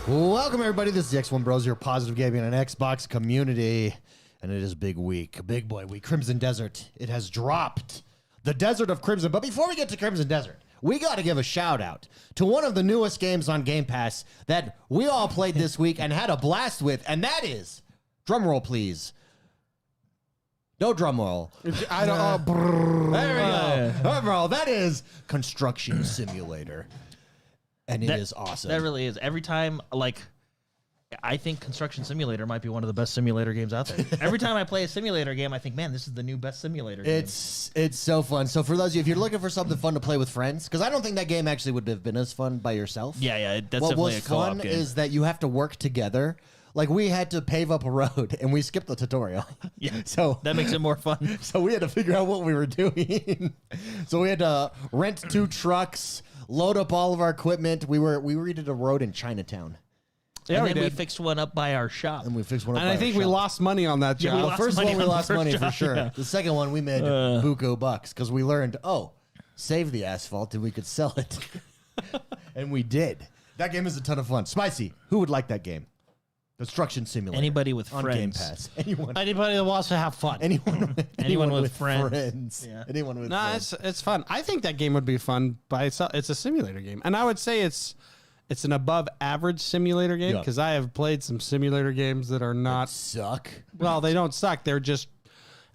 Welcome, everybody. This is the Xonebros, your positive gaming and Xbox community. And it is big week, big boy week. Crimson Desert. It has dropped. The Desert of Crimson. But before we get to Crimson Desert, we got to give a shout out to one of the newest games on Game Pass that we all played this week and had a blast with. And that is, drum roll, please. No drum roll. I don't. There we go. Drum roll. That is Construction Simulator. And it is awesome. That really is. Every time, I think Construction Simulator might be one of the best simulator games out there. Every time I play a simulator game, I think, man, this is the new best simulator game. It's so fun. So for those of you, if you're looking for something fun to play with friends, because I don't think that game actually would have been as fun by yourself. Yeah, that's what definitely was a co-op fun game. is that you have to work together. Like, we had to pave up a road, and we skipped the tutorial. Yeah, so that makes it more fun. So we had to figure out what we were doing. So we had to rent 2 trucks, load up all of our equipment. We redid a road in Chinatown. Yeah, and then we fixed one up by our shop. And we fixed one up And by I think our we shop. lost money on that Yeah, job. The first one we lost money for job, sure. yeah. The second one we made buku bucks because we learned, save the asphalt and we could sell it. And we did. That game is a ton of fun. Spicy, who would like that game? Construction Simulator. Anybody with on friends. Game Pass. Anybody that wants to have fun. Anyone with with friends. Yeah. Anyone with No, friends. it's fun. I think that game would be fun by itself. It's a simulator game, and I would say it's an above average simulator game Yeah. because I have played some simulator games that are not. Suck. Well, they don't suck. They're just.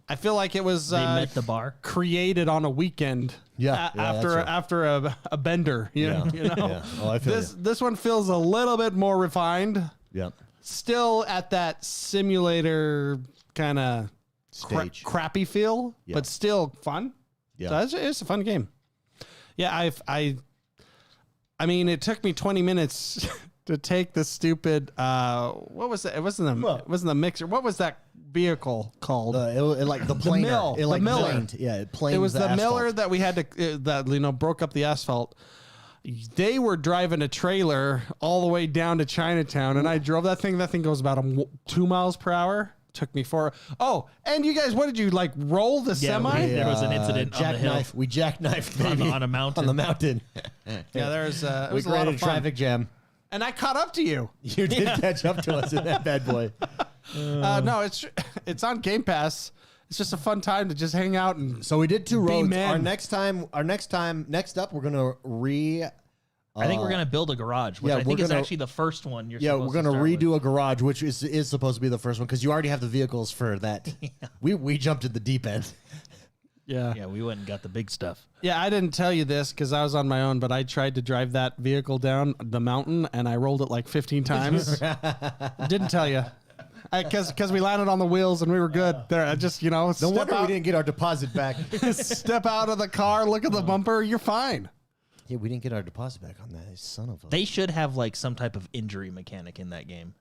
I feel like it was They met the bar. created on a weekend. Yeah, yeah, after that's right. after a bender. You know. Yeah. Oh, I feel This one feels a little bit more refined. Yeah. Still at that simulator kind of Stage. crappy feel, Yeah. but still fun. Yeah. So it's a fun game. Yeah, I mean, it took me 20 minutes to take the stupid. What was it? It wasn't the mixer. What was that vehicle called? It like the planer. mill. It like The miller. planed. Yeah, it planed It was the asphalt. miller that we had to that broke up the asphalt. They were driving a trailer all the way down to Chinatown, and I drove that thing. That thing goes about 2 miles per hour. Took me 4. Oh, and you guys, what did you roll the semi? There was an incident on the hill. We jackknifed baby, on a mountain. On the mountain. Yeah, there's it We was a lot created of a fun. traffic jam. And I caught up to you. You did catch up to us in that bad boy. No, it's on Game Pass. It's just a fun time to just hang out and. So we did 2 roads. men. Next up, we're gonna I think we're going to build a garage, which yeah, I think we're is gonna- actually the first one you're we're supposed gonna to start redo with. a garage, which is supposed to be the first one because you already have the vehicles for that. We jumped at the deep end. Yeah. Yeah, we went and got the big stuff. Yeah, I didn't tell you this because I was on my own, but I tried to drive that vehicle down the mountain and I rolled it like 15 times. Didn't tell you. Because we landed on the wheels and we were good. There, I just, No step wonder we out, didn't get our deposit back. step out of the car, look at the bumper, you're fine. Yeah, we didn't get our deposit back on that. Son of a. They should have some type of injury mechanic in that game.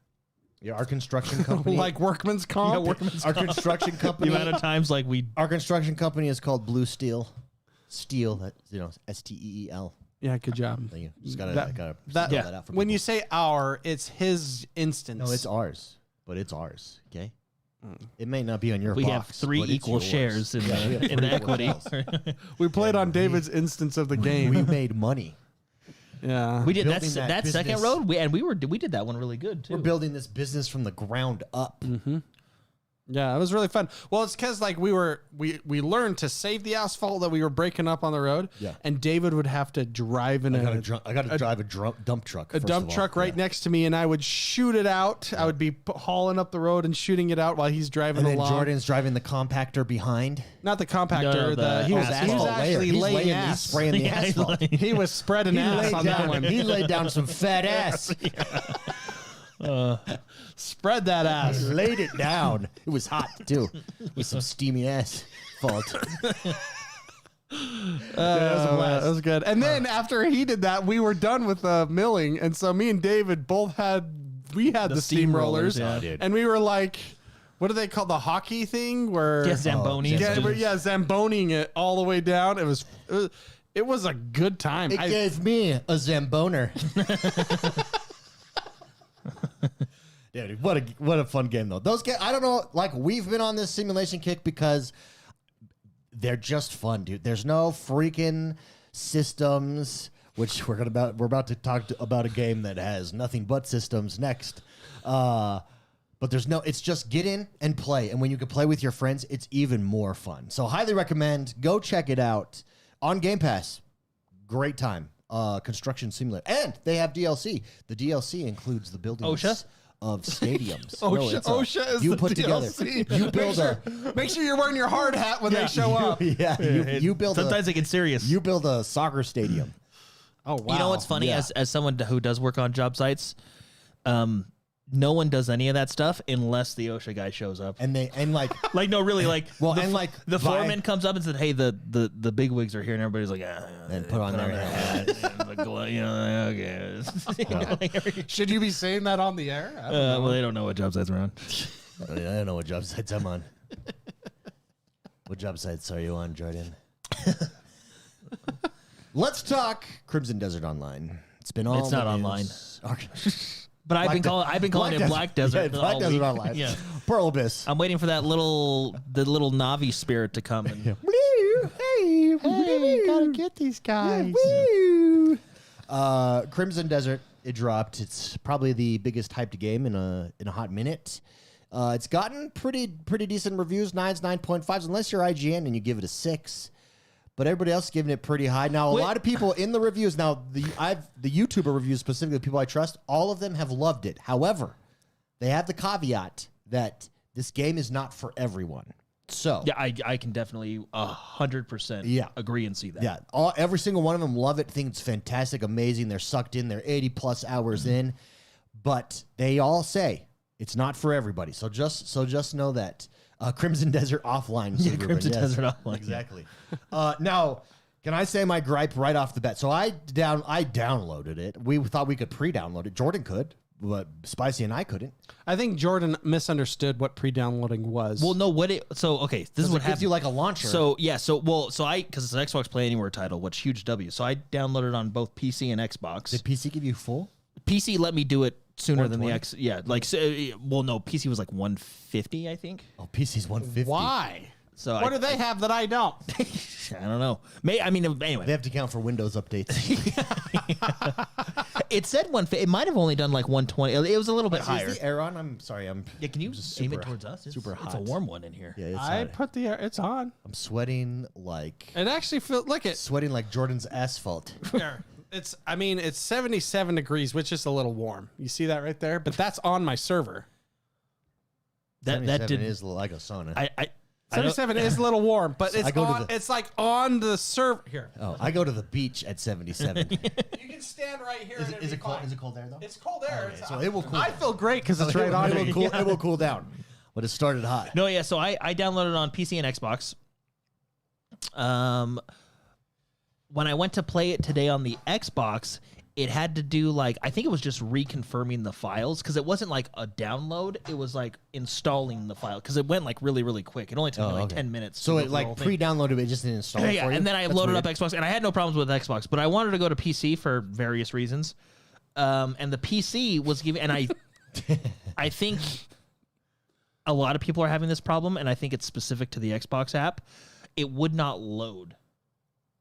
Yeah, our construction company. Like workman's comp. our construction company. The amount of times Our construction company is called Blue Steel. Steel, that STEEL. Yeah, good job. Thank you. Just gotta spell That, that out for when people. you say our, it's his instance. No, it's ours, but it's ours. Okay. It may not be on your we box. have 3 but it's equal yours. shares in Yeah, we have the 3 equity. equal We played on David's instance of the game. We made money. Yeah. We did Building that second business. road, we did that one really good too. We're building this business from the ground up. Yeah, it was really fun. Well, it's because we learned to save the asphalt that we were breaking up on the road. Yeah. And David would have to drive in I a got to drive a dump truck. a dump truck right next to me, and I would shoot it out. I would be hauling up the road and shooting it out while he's driving And then along. Jordan's driving the compactor behind. Not the compactor. No, the he was asphalt actually He's laying He's ass. spraying the Yeah, he's asphalt. He was spreading ass on that one. He laid down some fat ass. Spread that ass. Laid it down. It was hot too, with some steamy ass fault. That was good. And then after he did that, we were done with the milling, and so me and David both had the steamrollers, yeah. Oh, dude. and we were like, what do they call the hockey thing? Where Yeah, Zamboni. Zamboning it all the way down. It was a good time. It gave me a Zamboner. Dude, what a fun game though. Those games, I don't know, we've been on this simulation kick because they're just fun, dude. There's no freaking systems. which we're about to talk about a game that has nothing but systems next. But it's just get in and play. And when you can play with your friends, it's even more fun. So highly recommend. Go check it out on Game Pass. Great time. Construction simulator. And they have DLC. The DLC includes the building OSHA? of stadiums. OSHA is you the put DLC. together. You build Make sure you're wearing your hard hat when they show up. you build. Sometimes they get serious. You build a soccer stadium. Oh wow! You know what's funny? Yeah. As someone who does work on job sites, no one does any of that stuff unless the OSHA guy shows up. And Like no, really, like the by- foreman comes up and said, "Hey, the big wigs are here," and everybody's like, and put on their hat. Okay. Should you be saying that on the air? I don't know. Well, they don't know what job sites are on. I don't know what job sites I'm on. What job sites are you on, Jordan? Let's talk Crimson Desert Online. It's been all. It's not the online. news. Okay. But I've been calling it Black Desert. Yeah, Black all Desert week. Online. Yeah. Pearl Abyss. I'm waiting for the little Navi spirit to come. And Hey, gotta get these guys. Crimson Desert. It dropped. It's probably the biggest hyped game in a hot minute. It's gotten pretty decent reviews, 9s, 9.5s, unless you're IGN and you give it a 6. But everybody else is giving it pretty high. Now, a lot of people in the reviews, the YouTuber reviews, specifically the people I trust, all of them have loved it. However, they have the caveat that this game is not for everyone. So yeah, I can definitely 100% agree and see that. yeah, every single one of them love it, think it's fantastic, amazing. They're sucked in. They're 80+ hours in. But they all say it's not for everybody. So just know that. Crimson Desert Offline. Yeah, Crimson Desert Offline. Exactly. Now, can I say my gripe right off the bat? So I downloaded it. We thought we could pre-download it. Jordan could, but Spicy and I couldn't. I think Jordan misunderstood what pre-downloading was. Well, no, this is what It happened. gives you like a launcher. So yeah, because it's an Xbox Play Anywhere title, which huge W. So I downloaded on both PC and Xbox. Did PC give you full? PC let me do it sooner than the 120? X. Yeah, no, PC was like 150, I think. Oh, PC's 150. why? So What do they have that I don't? I don't know. Anyway, They have to count for Windows updates. it said 150. It might have only done like 120. It was a little bit higher. Is the air on? I'm sorry. Yeah, can you just aim super it towards us? super It's a hot. warm one in here. Yeah, it's I hot. put the air. It's on. I'm sweating like It actually feels. Look at. Jordan's asphalt. Here. It's 77 degrees, which is a little warm. You see that right there? But that's on my server. That 77 did. is like a sauna. I don't- 77 is a little warm, but it's I go to on. the- It's like on the server. Here. Oh, I go to the beach at 77. You can stand right here. Is it cold? Is it cold there though? It's cold air. Okay, so it will cool I down. feel great because it's right on it, me. will cool, it will cool down, but it started hot. No, yeah. So I downloaded it on PC and Xbox. When I went to play it today on the Xbox, it had to do I think it was just reconfirming the files because it wasn't like a download. It was like installing the file because it went really, really quick. It only took me like 10 minutes. So to it go through the whole thing. pre-downloaded, it just didn't install it Yeah, for you? and then I That's loaded weird. up Xbox, and I had no problems with Xbox, but I wanted to go to PC for various reasons. And the PC was giving, and I think a lot of people are having this problem, and I think it's specific to the Xbox app. It would not load.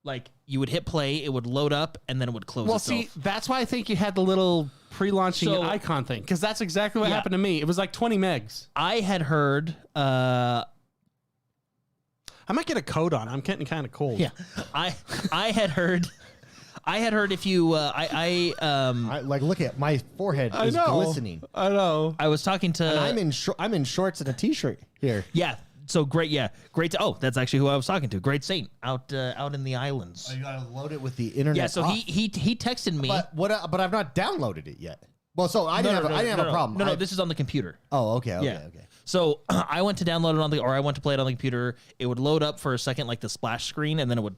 Like, you would hit play, it would load up, and then it would close Well, itself. see, that's why I think you had the little pre-launching So- icon thing because that's exactly what Yeah. happened to me. It was like 20 megs. I had heard, I might get a code on. I'm getting kind of cold. yeah, I had heard if you, look at my forehead is glistening. I know. I was talking to, And I'm in shorts and a t-shirt here. yeah. So great, yeah, great. Oh, that's actually who I was talking to. Great Saint out in the islands. You gotta load it with the internet. Yeah, so off. he texted me. But I've not downloaded it yet. Well, so I didn't have a problem. No, this is on the computer. Oh, okay. Yeah. So I went to download it I went to play it on the computer. It would load up for a second, like the splash screen, and then it would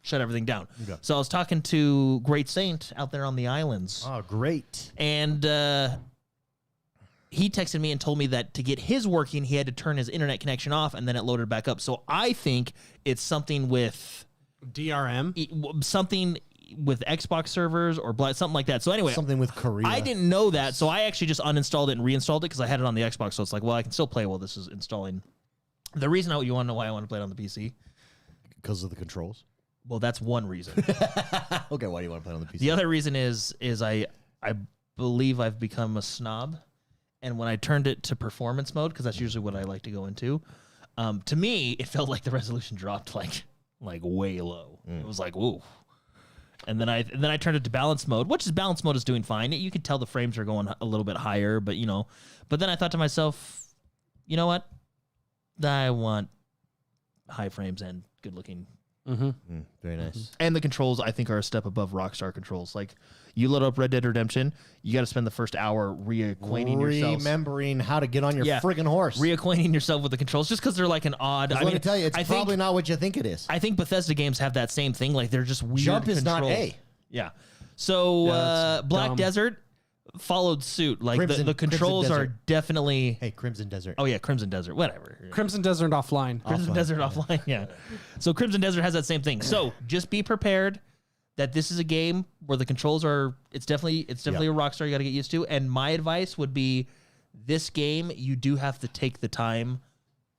shut everything down. Okay. So I was talking to Great Saint out there on the islands, Oh, great. and he texted me and told me that to get his working, he had to turn his internet connection off, and then it loaded back up. So I think it's something with DRM. with Xbox servers or something like that. So anyway, Something with Korea. I didn't know that, so I actually just uninstalled it and reinstalled it because I had it on the Xbox. So it's like, well, I can still play while this is installing. The reason you want to know why I want to play it on the PC? Because of the controls. Well, that's one reason. Okay, why do you want to play on the PC? The other reason is I believe I've become a snob, and when I turned it to performance mode, because that's usually what I like to go into, to me it felt like the resolution dropped like way low. It was like, whoa. And then I turned it to balance mode, which balance mode is doing fine. You could tell the frames are going a little bit higher, but but then I thought to myself, you know what? I want high frames and good looking. Very nice. And the controls, I think, are a step above Rockstar controls. Like, you load up Red Dead Redemption, you got to spend the first hour remembering how to get on your friggin' horse. Reacquainting yourself with the controls, just because they're like an odd. Let me tell you, it's probably not what you think it is. I think Bethesda games have that same thing. Like, they're just weird. Jump is not A. Yeah. So Black dumb. Desert followed suit. Like the controls are definitely. Hey, Crimson Desert. Oh yeah, Crimson Desert. Whatever. Crimson Desert offline. Crimson Desert offline. Yeah. So Crimson Desert has that same thing. So just be prepared that this is a game where the controls are. It's definitely a Rockstar you got to get used to. And my advice would be, this game you do have to take the time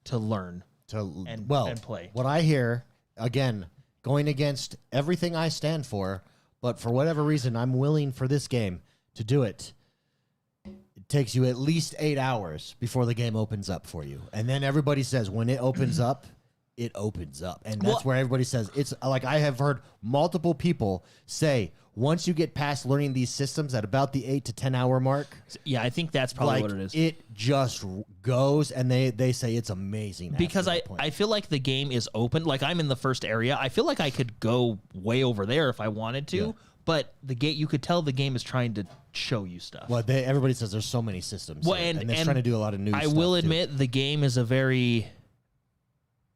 to learn and play. What I hear, again, going against everything I stand for, but for whatever reason, I'm willing for this game to do it. It takes you at least 8 hours before the game opens up for you. And then everybody says when it opens up, it opens up. And that's where everybody says, it's like, I have heard multiple people say, once you get past learning these systems at about the 8 to 10 hour mark. Yeah, I think that's probably what it is. It just goes, and they say it's amazing. Because I feel like the game is open. Like, I'm in the first area. I feel like I could go way over there if I wanted to. Yeah. But you could tell the game is trying to show you stuff. Well, everybody says there's so many systems. Well, and it's trying to do a lot of new stuff. I will admit, the game is a very,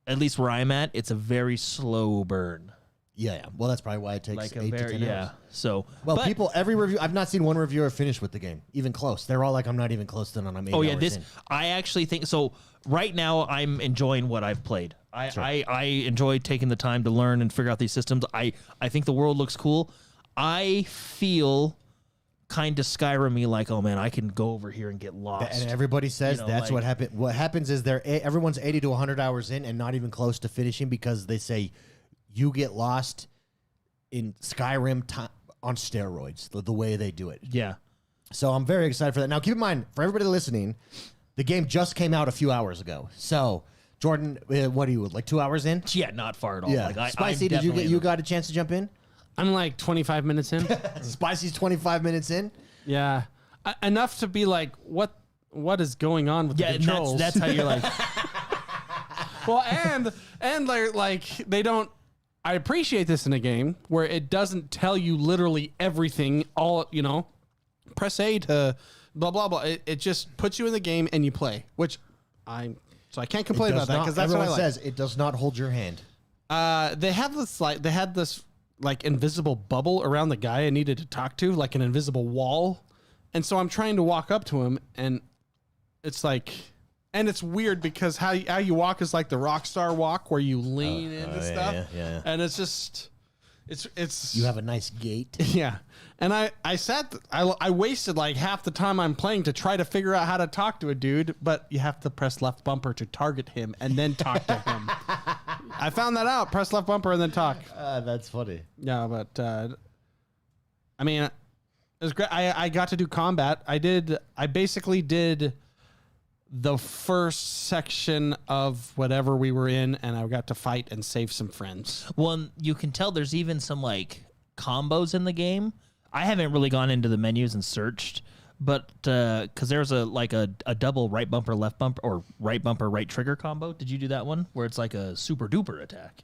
at least where I'm at, it's a very slow burn. Yeah. Well, that's probably why it takes 8 to 10 hours. Yeah. So, every review, I've not seen one reviewer finish with the game, even close. They're all like, I'm not even close to none. I'm 8 hours in. I actually think so. Right now, I'm enjoying what I've played. I enjoy taking the time to learn and figure out these systems. I think the world looks cool. I feel kind of Skyrim-y, like, oh man, I can go over here and get lost. And everybody says that's what happened. What happens is everyone's 80 to 100 hours in and not even close to finishing, because they say you get lost in Skyrim on steroids, the way they do it. Yeah. So I'm very excited for that. Now, keep in mind, for everybody listening, the game just came out a few hours ago. So, Jordan, what are you, like 2 hours in? Yeah, not far at all. Yeah. Like, Spicy, did you got a chance to jump in? I'm like 25 minutes in. Spicy's 25 minutes in? Yeah. Enough to be like, what is going on with the controls? That's how you're like. Well, and like they don't. I appreciate this in a game where it doesn't tell you literally everything. Press A to blah blah blah. It just puts you in the game and you play, which I can't complain about that, because that's what I like. Says it does not hold your hand. They had this invisible bubble around the guy I needed to talk to, like an invisible wall. And so I'm trying to walk up to him, and it's like, and it's weird because how you walk is like the Rockstar walk, where you lean into stuff. Yeah. And it's just, it's. You have a nice gait. Yeah. And I wasted like half the time I'm playing to try to figure out how to talk to a dude, but you have to press left bumper to target him and then talk to him. I found that out. Press left bumper and then talk. That's funny. Yeah, but I mean, it was great. I got to do combat. I basically did the first section of whatever we were in, and I got to fight and save some friends. Well, you can tell there's even some like combos in the game. I haven't really gone into the menus and searched, but because there's a double right bumper, left bumper, or right bumper, right trigger combo. Did you do that one where it's like a super duper attack?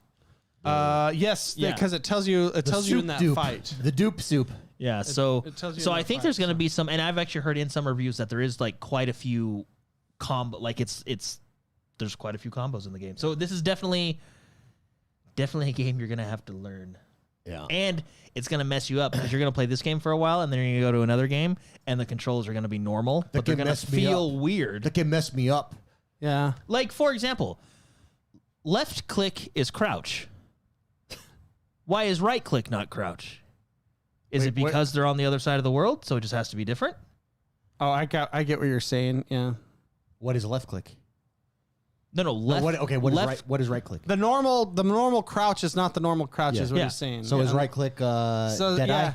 Yes, because it tells you in that fight. The dupe soup. Yeah, so I think there's going to be some, and I've actually heard in some reviews that there is like quite a few there's quite a few combos in the game. So this is definitely a game you're going to have to learn. Yeah. And it's going to mess you up because you're going to play this game for a while and then you're going to go to another game and the controls are going to be normal, but they're going to feel weird. That can mess me up. Yeah. Like, for example, left click is crouch. Why is right click not crouch? Is it because they're on the other side of the world, so it just has to be different? Oh, I get what you're saying. Yeah. What is left click? No, left. What left, is right? What is right click? The normal crouch is not the normal crouch, is what Yeah. he's saying. So is right click dead eye?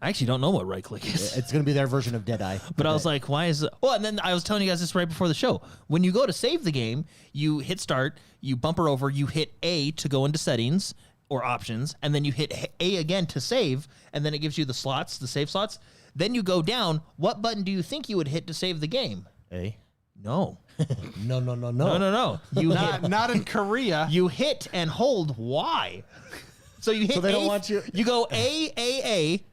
I actually don't know what right click is. It's going to be their version of dead eye. But I was like, why is it? Well, and then I was telling you guys this right before the show. When you go to save the game, you hit start, you bumper over, you hit A to go into settings or options, and then you hit A again to save, and then it gives you the slots, the save slots. Then you go down. What button do you think you would hit to save the game? A. No. No. You not in Korea. You hit and hold Y. So you hit. So they A, don't want you. You go A.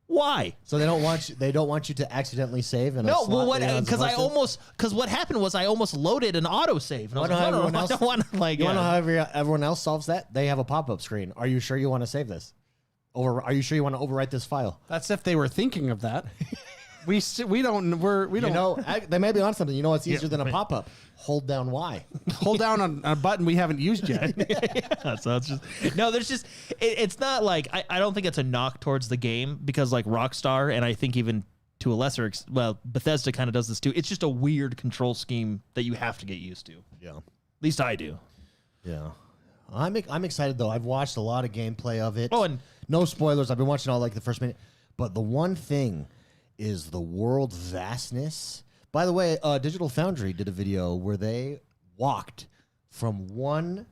Why? So they don't want you. They don't want you to accidentally save. In a No, slot well, what? that you're not Because supposed to? because what happened was I almost loaded an autosave. And I was Why like, don't no, everyone I else- don't want to like. You want to know how everyone else solves that? They have a pop-up screen. Are you sure you want to save this? Are you sure you want to overwrite this file? That's if they were thinking of that. We don't. We don't. You know, they may be on something. You know what's easier than a pop-up? Hold down Y. hold down on a button we haven't used yet. So it's just no. There's just it's not like I don't think it's a knock towards the game because like Rockstar and I think even to a lesser Bethesda kind of does this too. It's just a weird control scheme that you have to get used to. Yeah. At least I do. Yeah. I'm excited though. I've watched a lot of gameplay of it. Oh, and no spoilers. I've been watching all like the first minute. But the one thing is the world vastness. By the way, Digital Foundry did a video where they walked from one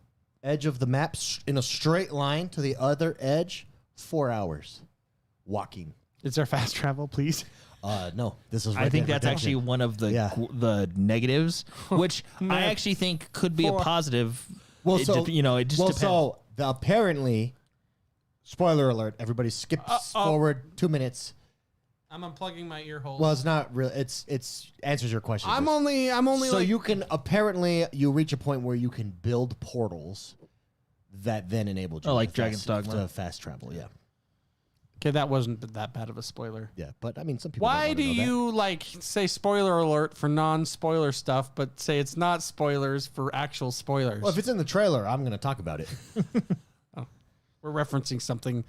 edge of the map in a straight line to the other edge 4 hours walking. Is there fast travel, please? No, this is. I think that's actually one of the the negatives, which I actually think could be a positive. Well, it just depends. So apparently, spoiler alert: everybody skips forward 2 minutes. I'm unplugging my ear holes. Well, it's not real. It's answers your question. I'm only So like, you can you reach a point where you can build portals that then enable you like to Dragon's Dogma. to fast travel. Yeah, okay, that wasn't that bad of a spoiler. yeah. But I mean, some people. Why don't do wanna know you like say spoiler alert for non-spoiler stuff, but say it's not spoilers for actual spoilers? that? Well, if it's in the trailer, I'm going to talk about it. We're referencing something.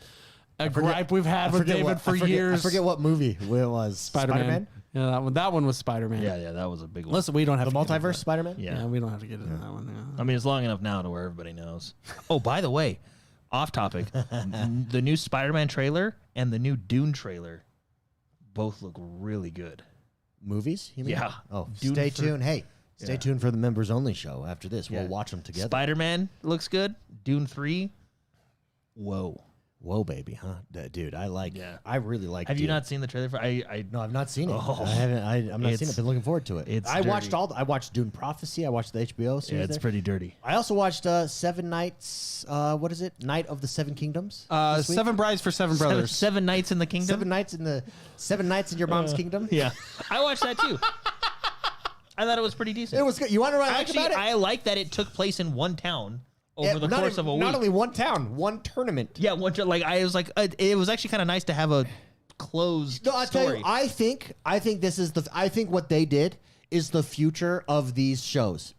A gripe we've had with David for years. years. I forget what movie it was. Spider-Man. Yeah, that one was Spider-Man. yeah, that was a big one. Listen, we don't have The to get into multiverse that. Spider-Man. Yeah. Yeah, we don't have to get into that one. Yeah. I mean, it's long enough now to where everybody knows. Oh, by the way, off topic, the new Spider-Man trailer and the new Dune trailer both look really good. Movies. You mean? Yeah. Oh, Dune stay for- tuned. Hey, stay tuned for the members only show. After this, we'll Yeah. watch them together. Spider-Man looks good. Dune 3, whoa. Whoa, baby, huh? Dude, I like. Yeah. I really like. Have you Dune. not seen the trailer for? No, I've not seen it. Oh. I haven't. I'm not seen it. Been looking forward to it. it's I watched dirty. I watched Dune Prophecy. I watched the HBO series. Yeah, it's there. pretty dirty. I also watched Seven Nights. What is it? Night of the Seven Kingdoms. this week? Seven Brides for Seven Brothers. Seven Nights in the Kingdom. 7 nights in your mom's kingdom. Yeah, I watched that too. I thought it was pretty decent. It was good. You want to write Actually, about it? I like that it took place in one town over the not course even- of a week. Not only one town, one tournament. Yeah, I was like, it was actually kind of nice to have a closed No, I tell story. you, I think this is I think what they did is the future of these shows.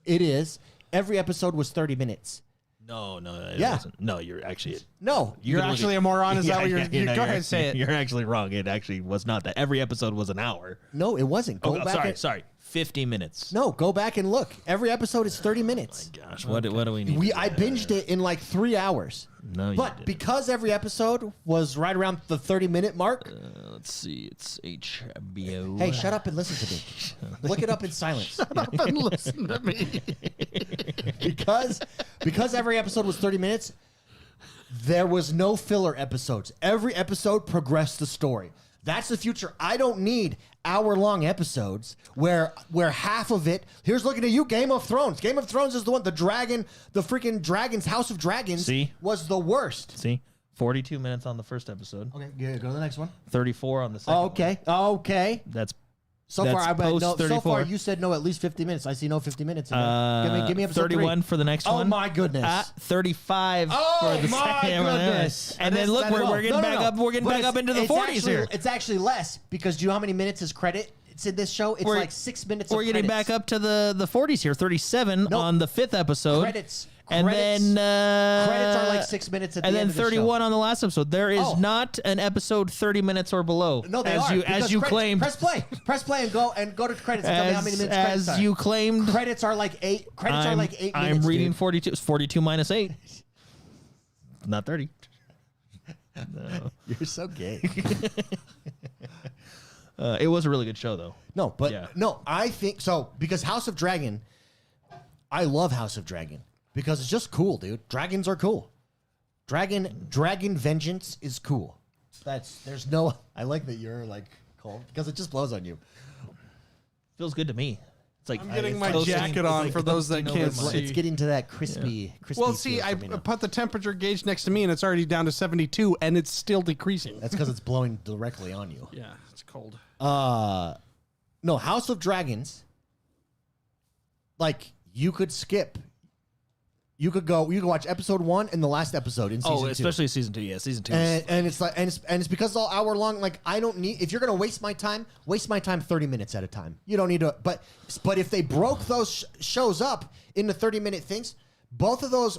It is. Every episode was 30 minutes. No, it Yeah. wasn't. No, you're actually. No, You're can look actually at- a moron. Is that what you're? no, Go ahead and say it. You're actually wrong. It actually was not that. Every episode was an hour. no, it wasn't. Go back. Sorry, and, sorry. 50 minutes. No, go back and look. Every episode is 30 minutes. Gosh, what do we need? I binged it in like 3 hours. No, you But didn't. because every episode was right around the 30-minute mark, Let's see. It's HBO. hey, shut up and listen to me. Look it up in silence. And listen to me. because every episode was 30 minutes, there was no filler episodes. Every episode progressed the story. That's the future. I don't need hour-long episodes where half of it. Here's looking at you, Game of Thrones. Game of Thrones is the one. The freaking dragons, House of Dragons, See? was the worst. See, 42 minutes on the first episode. Okay, go to the next one. 34 on the second. Okay, okay. That's So That's far, I bet post no. So 34. far, you said no. At least 50 minutes. I see no 50 minutes. In there. Give me episode 31 3. for the next Oh one. my goodness. 35 Oh for the my second one. goodness! And then look, we're getting back up. We're getting But back up into the it's 40s actually, here. It's actually less because do you know how many minutes is credit? It's in this show. It's We're- like 6 minutes. We're of getting credits. back up to the 40s here. 37 No. on the 5th episode. Credits. And then credits are like 6 minutes at the and end then of the show. 31 on the last episode. There is Oh. not an episode 30 minutes or below. No, they as are. you because as you credits- claimed. Press play, and go to credits. And tell me how many minutes credits As are. you claimed. Credits are like 8. Credits are like 8 minutes. I'm reading dude. 42. It's 42 minus 8. Not 30. No. You're so gay. It was a really good show, though. No, but Yeah. no, I think so because House of Dragon. I love House of Dragon because it's just cool, dude. Dragons are cool. Dragon vengeance is cool. There's no. I like that you're like cold because it just blows on you. Feels good to me. It's like I'm getting my toasting- jacket it's on like for those that toasting can't over my- see. It's getting to that crispy. Well, see, feel I for me now. put the temperature gauge next to me, and it's already down to 72, and it's still decreasing. That's because it's blowing directly on you. Yeah, it's cold. No, House of Dragons. Like you could skip. You could watch episode 1 and the last episode in season 2. especially season 2. Yeah, season 2. And it's like it's because it's all hour long. Like I don't need if you're gonna waste my time 30 minutes at a time. You don't need to. But if they broke those shows up into 30-minute things, both of those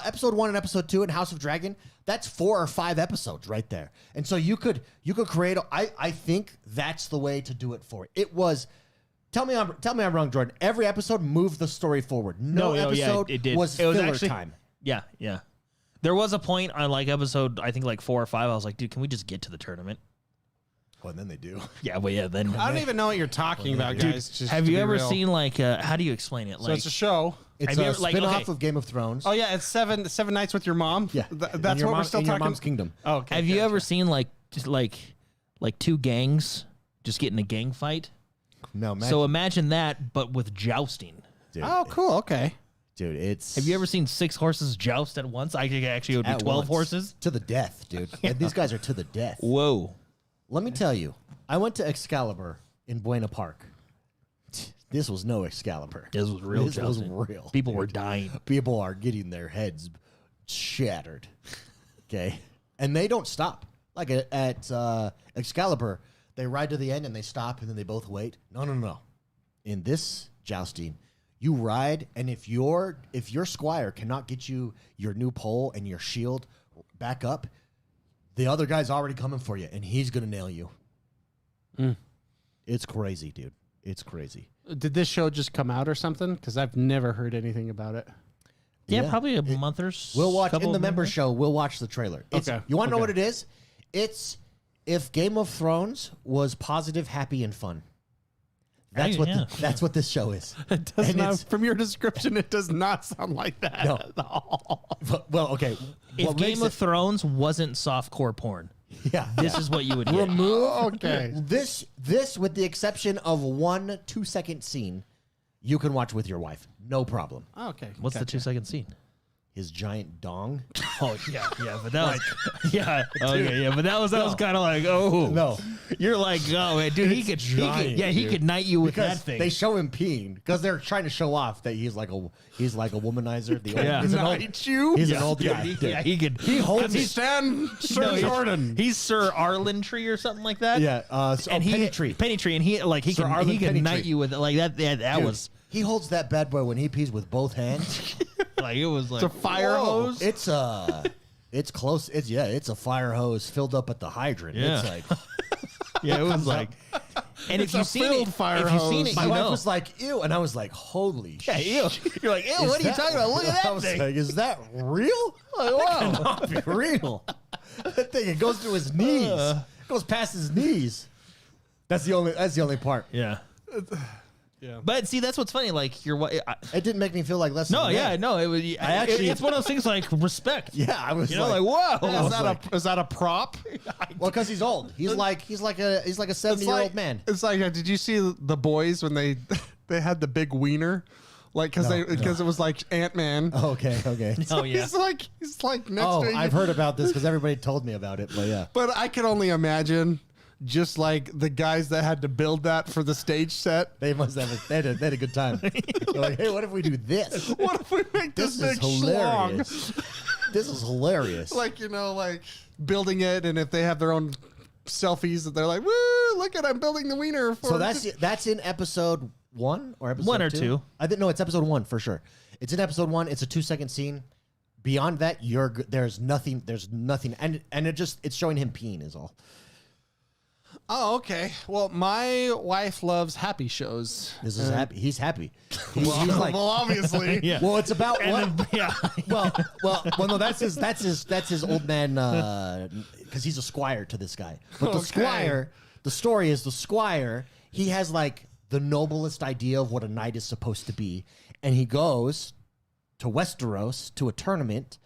episode 1 and episode 2 in House of Dragon, that's 4 or 5 episodes right there. And so you could create. I think that's the way to do it for it. It was. Tell me I'm wrong, Jordan. Every episode moved the story forward. No episode it did. was It was filler actually, time. Yeah. There was a point on like episode, I think like 4 or 5. I was like, dude, can we just get to the tournament? Well, and then they do. Yeah, well, yeah. Then I don't even know what you're talking about, guys. Just have to you be ever real. seen like how do you explain it? So Like it's a show. It's Have you a ever, like, spin-off okay. of Game of Thrones. Oh yeah, it's seven nights with your mom. Yeah, That's what we're still in talking. Your Mom's Kingdom. Oh, okay. have you gotcha. ever seen like just like two gangs just get in a gang fight? No, man. So imagine that, but with jousting. dude, Oh, cool. Okay. dude, it's. Have you ever seen 6 horses joust at once? I think actually it would be at 12 once. horses. To the death, dude. And these guys are to the death. Whoa. Let me tell you, I went to Excalibur in Buena Park. This was no Excalibur. This was real This was jousting. real. People were dude. dying. People are getting their heads shattered. Okay, and they don't stop. Like at Excalibur, they ride to the end and they stop and then they both wait. No. In this jousting, you ride, and if your squire cannot get you your new pole and your shield back up, the other guy's already coming for you, and he's gonna nail you. It's crazy, dude. It's crazy. Did this show just come out or something? Because I've never heard anything about it. Yeah, Yeah. probably a month or so. We'll watch in the member show. We'll watch the trailer. Okay, You want to know okay. what it is? It's if Game of Thrones was positive, happy, and fun. That's that's what this show is. It does And not. it's- From your description, it does not sound like that. No. At all. Well, okay. If What Game makes of it- Thrones wasn't softcore porn, yeah, this is what you would get. remove Okay. this with the exception of 1 2-second scene, you can watch with your wife, no problem. Okay. What's the 2-second scene? His giant dong. Oh yeah, but that was but that was kind of like No. you're like man, dude, he could knight you with Because that thing. they show him peeing because they're trying to show off that he's like a womanizer. Yeah. He's an old, Knight you? he's an old guy. he could. He holds he's it. Stand, Sir no, Jordan. He's Sir Arlentree or something like that. Yeah, and Pennytree, and he Sir Arlen can knight Pennytree. you with it like that. That Dude, was he holds that bad boy when he pees with both hands. like it was like It's a fire Whoa. hose. It's close. It's a fire hose filled up at the hydrant. Yeah. It's like yeah, it was like. And if It's you've a seen filled it, fire if you've seen hose. it, my you wife know. was like, ew, and I was like, holy Yeah, shit. ew. You're like, ew. What are you talking about? Look at I that was thing. like, is that real? Like, wow, cannot be real. That thing, it goes to his knees. It goes past his knees. That's the only part. Yeah. Yeah. But see, that's what's funny. Like you're what? It didn't make me feel like less. No, than yeah, that. no. It was. actually- it's one of those things like respect. Yeah, I was You know, like whoa. Is that a prop? well, because he's old. He's like a 70-year-old man. It's like, did you see the boys when they had the big wiener? Like, because it was like Ant-Man. Oh, okay. Oh yeah. He's like next Oh, to you. I've heard about this because everybody told me about it. But yeah, But I can only imagine just like the guys that had to build that for the stage set. they must have they had a good time. They're like, hey, what if we do this? What if we make This this, is big hilarious. schlong? This is hilarious. Like, like building it, and if they have their own selfies, that they're like, woo, look at I'm building the wiener. For So that's in episode 1 or episode 1 or 2? 2. I didn't know it's episode 1 for sure. It's in episode 1. It's a 2-second scene. Beyond that, there's nothing. And it's showing him peeing is all. Oh, okay. Well, my wife loves happy shows. This is happy. He's happy. He's Well, obviously. Yeah. Well, it's about Yeah. well, no, that's his old man because he's a squire to this guy. But the Okay. squire, the story is the squire. He has like the noblest idea of what a knight is supposed to be, and he goes to Westeros to a tournament,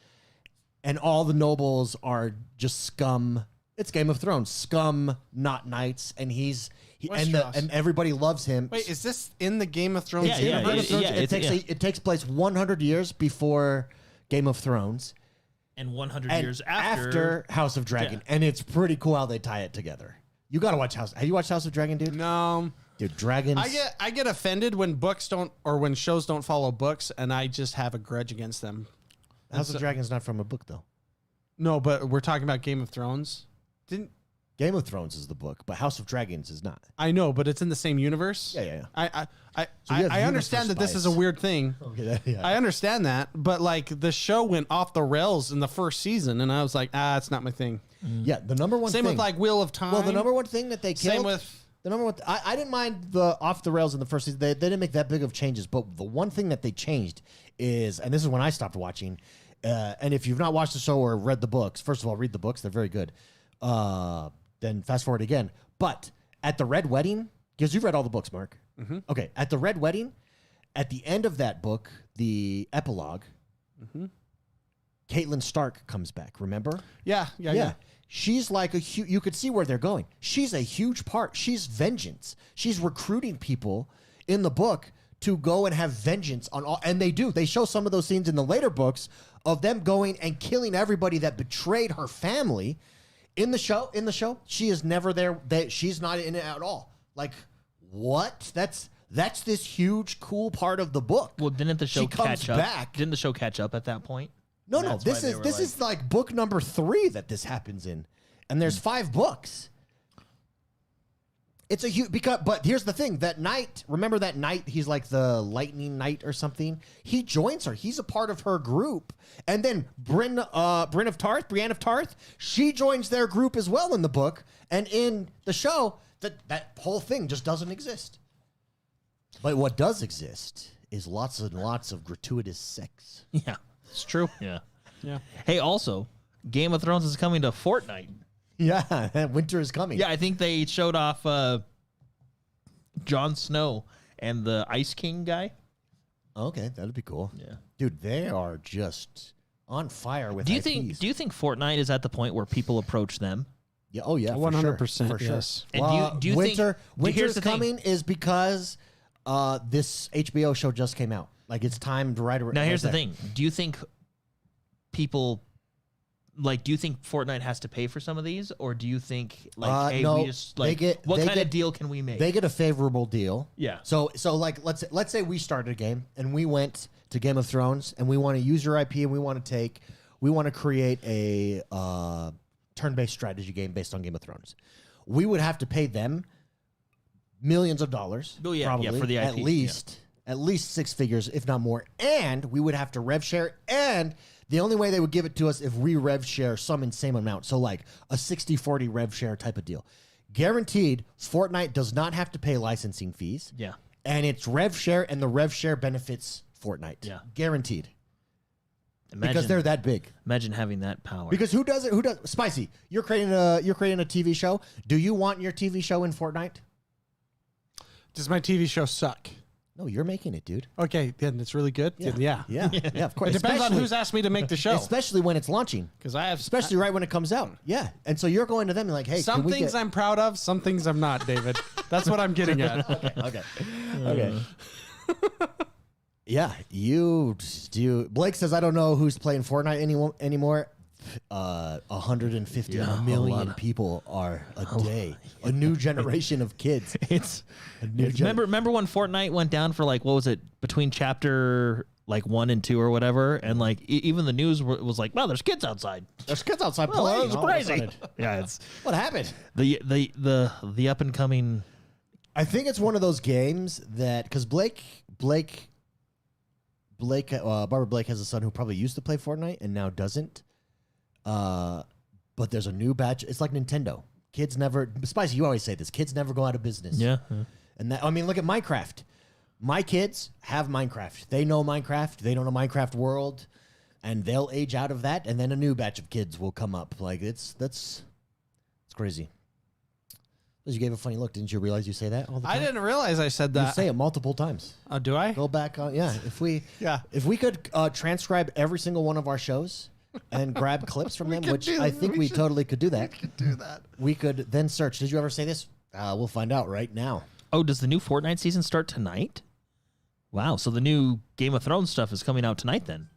and all the nobles are just scum. It's Game of Thrones, scum, not knights, and Westeros. and everybody loves him. Wait, is this in the Game of Thrones Yeah, yeah, universe? yeah. It takes place 100 years before Game of Thrones And 100 and years after. House of Dragon, Yeah. and it's pretty cool how they tie it together. You gotta watch Have you watched House of Dragon, dude? No. Dude, dragons. I get offended when books don't or when shows don't follow books, and I just have a grudge against them. House of Dragon's not from a book though. No, but we're talking about Game of Thrones. Didn't Game of Thrones is the book, but House of Dragons is not. I know? But it's in the same universe. Yeah. I you have I understand universe that this is a bias. weird thing. Okay, yeah. I understand that, but like the show went off the rails in the first season, and I was like, it's not my thing. Yeah, the number one Same thing. with like Wheel of Time. Well, the number one thing that they killed. Same with. The number one. I didn't mind the off the rails in the first season. They didn't make that big of changes, but the one thing that they changed is, and this is when I stopped watching. And if you've not watched the show or read the books, first of all, read the books; they're very good. Then fast forward again. But at the Red Wedding, because you've read all the books, Mark. Mm-hmm. Okay, at the Red Wedding, at the end of that book, the epilogue, Catelyn Stark comes back. Remember? Yeah. She's like you could see where they're going. She's a huge part. She's vengeance. She's recruiting people in the book to go and have vengeance on all. And they do. They show some of those scenes in the later books of them going and killing everybody that betrayed her family. In the show, she is never there. She's not in it at all. Like, what? That's this huge, cool part of the book. Well, didn't the show She comes catch up? back. Didn't the show catch up at that point? No, That's this why is they were this is like book number 3 that this happens in, and there's 5 books. It's a huge but here's the thing: that night, remember that night? He's like the Lightning Knight or something. He joins her. He's a part of her group, and then Brienne of Tarth, she joins their group as well in the book, and in the show, that whole thing just doesn't exist. But what does exist is lots and lots of gratuitous sex. Yeah. It's true. Yeah. Yeah. Hey, also, Game of Thrones is coming to Fortnite. Yeah, winter is coming. Yeah, I think they showed off Jon Snow and the Ice King guy. Okay, that'd be cool. Yeah. Dude, they are just on fire with Do you IPs. think Fortnite is at the point where people approach them? Yeah, oh yeah, 100%, for sure. yes. And do you think winter's here's the thing. coming is because this HBO show just came out. Like it's time to write. Now here's the thing. Do you think people do you think Fortnite has to pay for some of these, or do you think hey, no, we just what kind of deal can we make? They get a favorable deal. Yeah. So like let's say we started a game and we went to Game of Thrones and we want to use your IP and we want to create a turn-based strategy game based on Game of Thrones. We would have to pay them millions of dollars. Oh, yeah, probably, for the IP, at least 6 figures, if not more. And we would have to rev share. And the only way they would give it to us if we rev share some insane amount. So like a 60-40 rev share type of deal. Guaranteed, Fortnite does not have to pay licensing fees. Yeah. And it's rev share, and the rev share benefits Fortnite. Yeah. Guaranteed. Imagine, Because they're that big. imagine having that power. Because who does it? Who does Spicy? You're creating a TV show. Do you want your TV show in Fortnite? Does my TV show suck? No, you're making it, dude. Okay, then it's really good. Yeah. Yeah, of course. It depends on who's asked me to make the show. Especially when it's launching. Because I have Especially right when it comes out. Yeah. And so you're going to them and like, hey, some can we things get... I'm proud of, some things I'm not, David. That's what I'm getting at. Okay. Yeah, Blake says, I don't know who's playing Fortnite anymore. 150 million people are a day. A new generation of kids. It's remember when Fortnite went down for what was it, between chapter 1 and 2 or whatever, and even the news was like, wow, there's kids outside. There's kids outside Well, playing. that was all of a crazy. sudden. Yeah, it's What happened? the up and coming. I think it's one of those games that because Blake Barbara Blake has a son who probably used to play Fortnite and now doesn't. But there's a new batch. It's like Nintendo. Kids never, Spicy, you always say this. Kids never go out of business. Yeah. And that, I mean, look at Minecraft. My kids have Minecraft. They know Minecraft. They know the Minecraft world. And they'll age out of that. And then a new batch of kids will come up. Like, it's crazy. You gave a funny look. Didn't you realize you say that all the time? I didn't realize I said that. You say it multiple times. Oh, do I? Go back on. Yeah. If we could transcribe every single one of our shows and grab clips from them, which I think we totally could do that. We could do that. We could then search. Did you ever say this? We'll find out right now. Oh, does the new Fortnite season start tonight? Wow. So the new Game of Thrones stuff is coming out tonight then.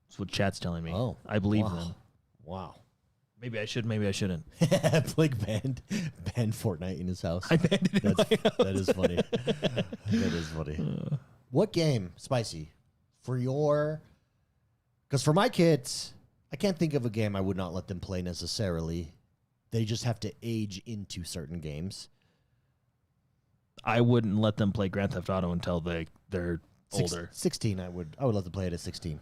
That's what chat's telling me. Oh, I believe wow. them. Wow. Maybe I should. Maybe I shouldn't. Blake banned Fortnite in his house. I banned it. That is funny. That is funny. What game, Spicy, for your... Because for my kids, I can't think of a game I would not let them play necessarily. They just have to age into certain games. I wouldn't let them play Grand Theft Auto until they're older. 16, I would let them play it at 16.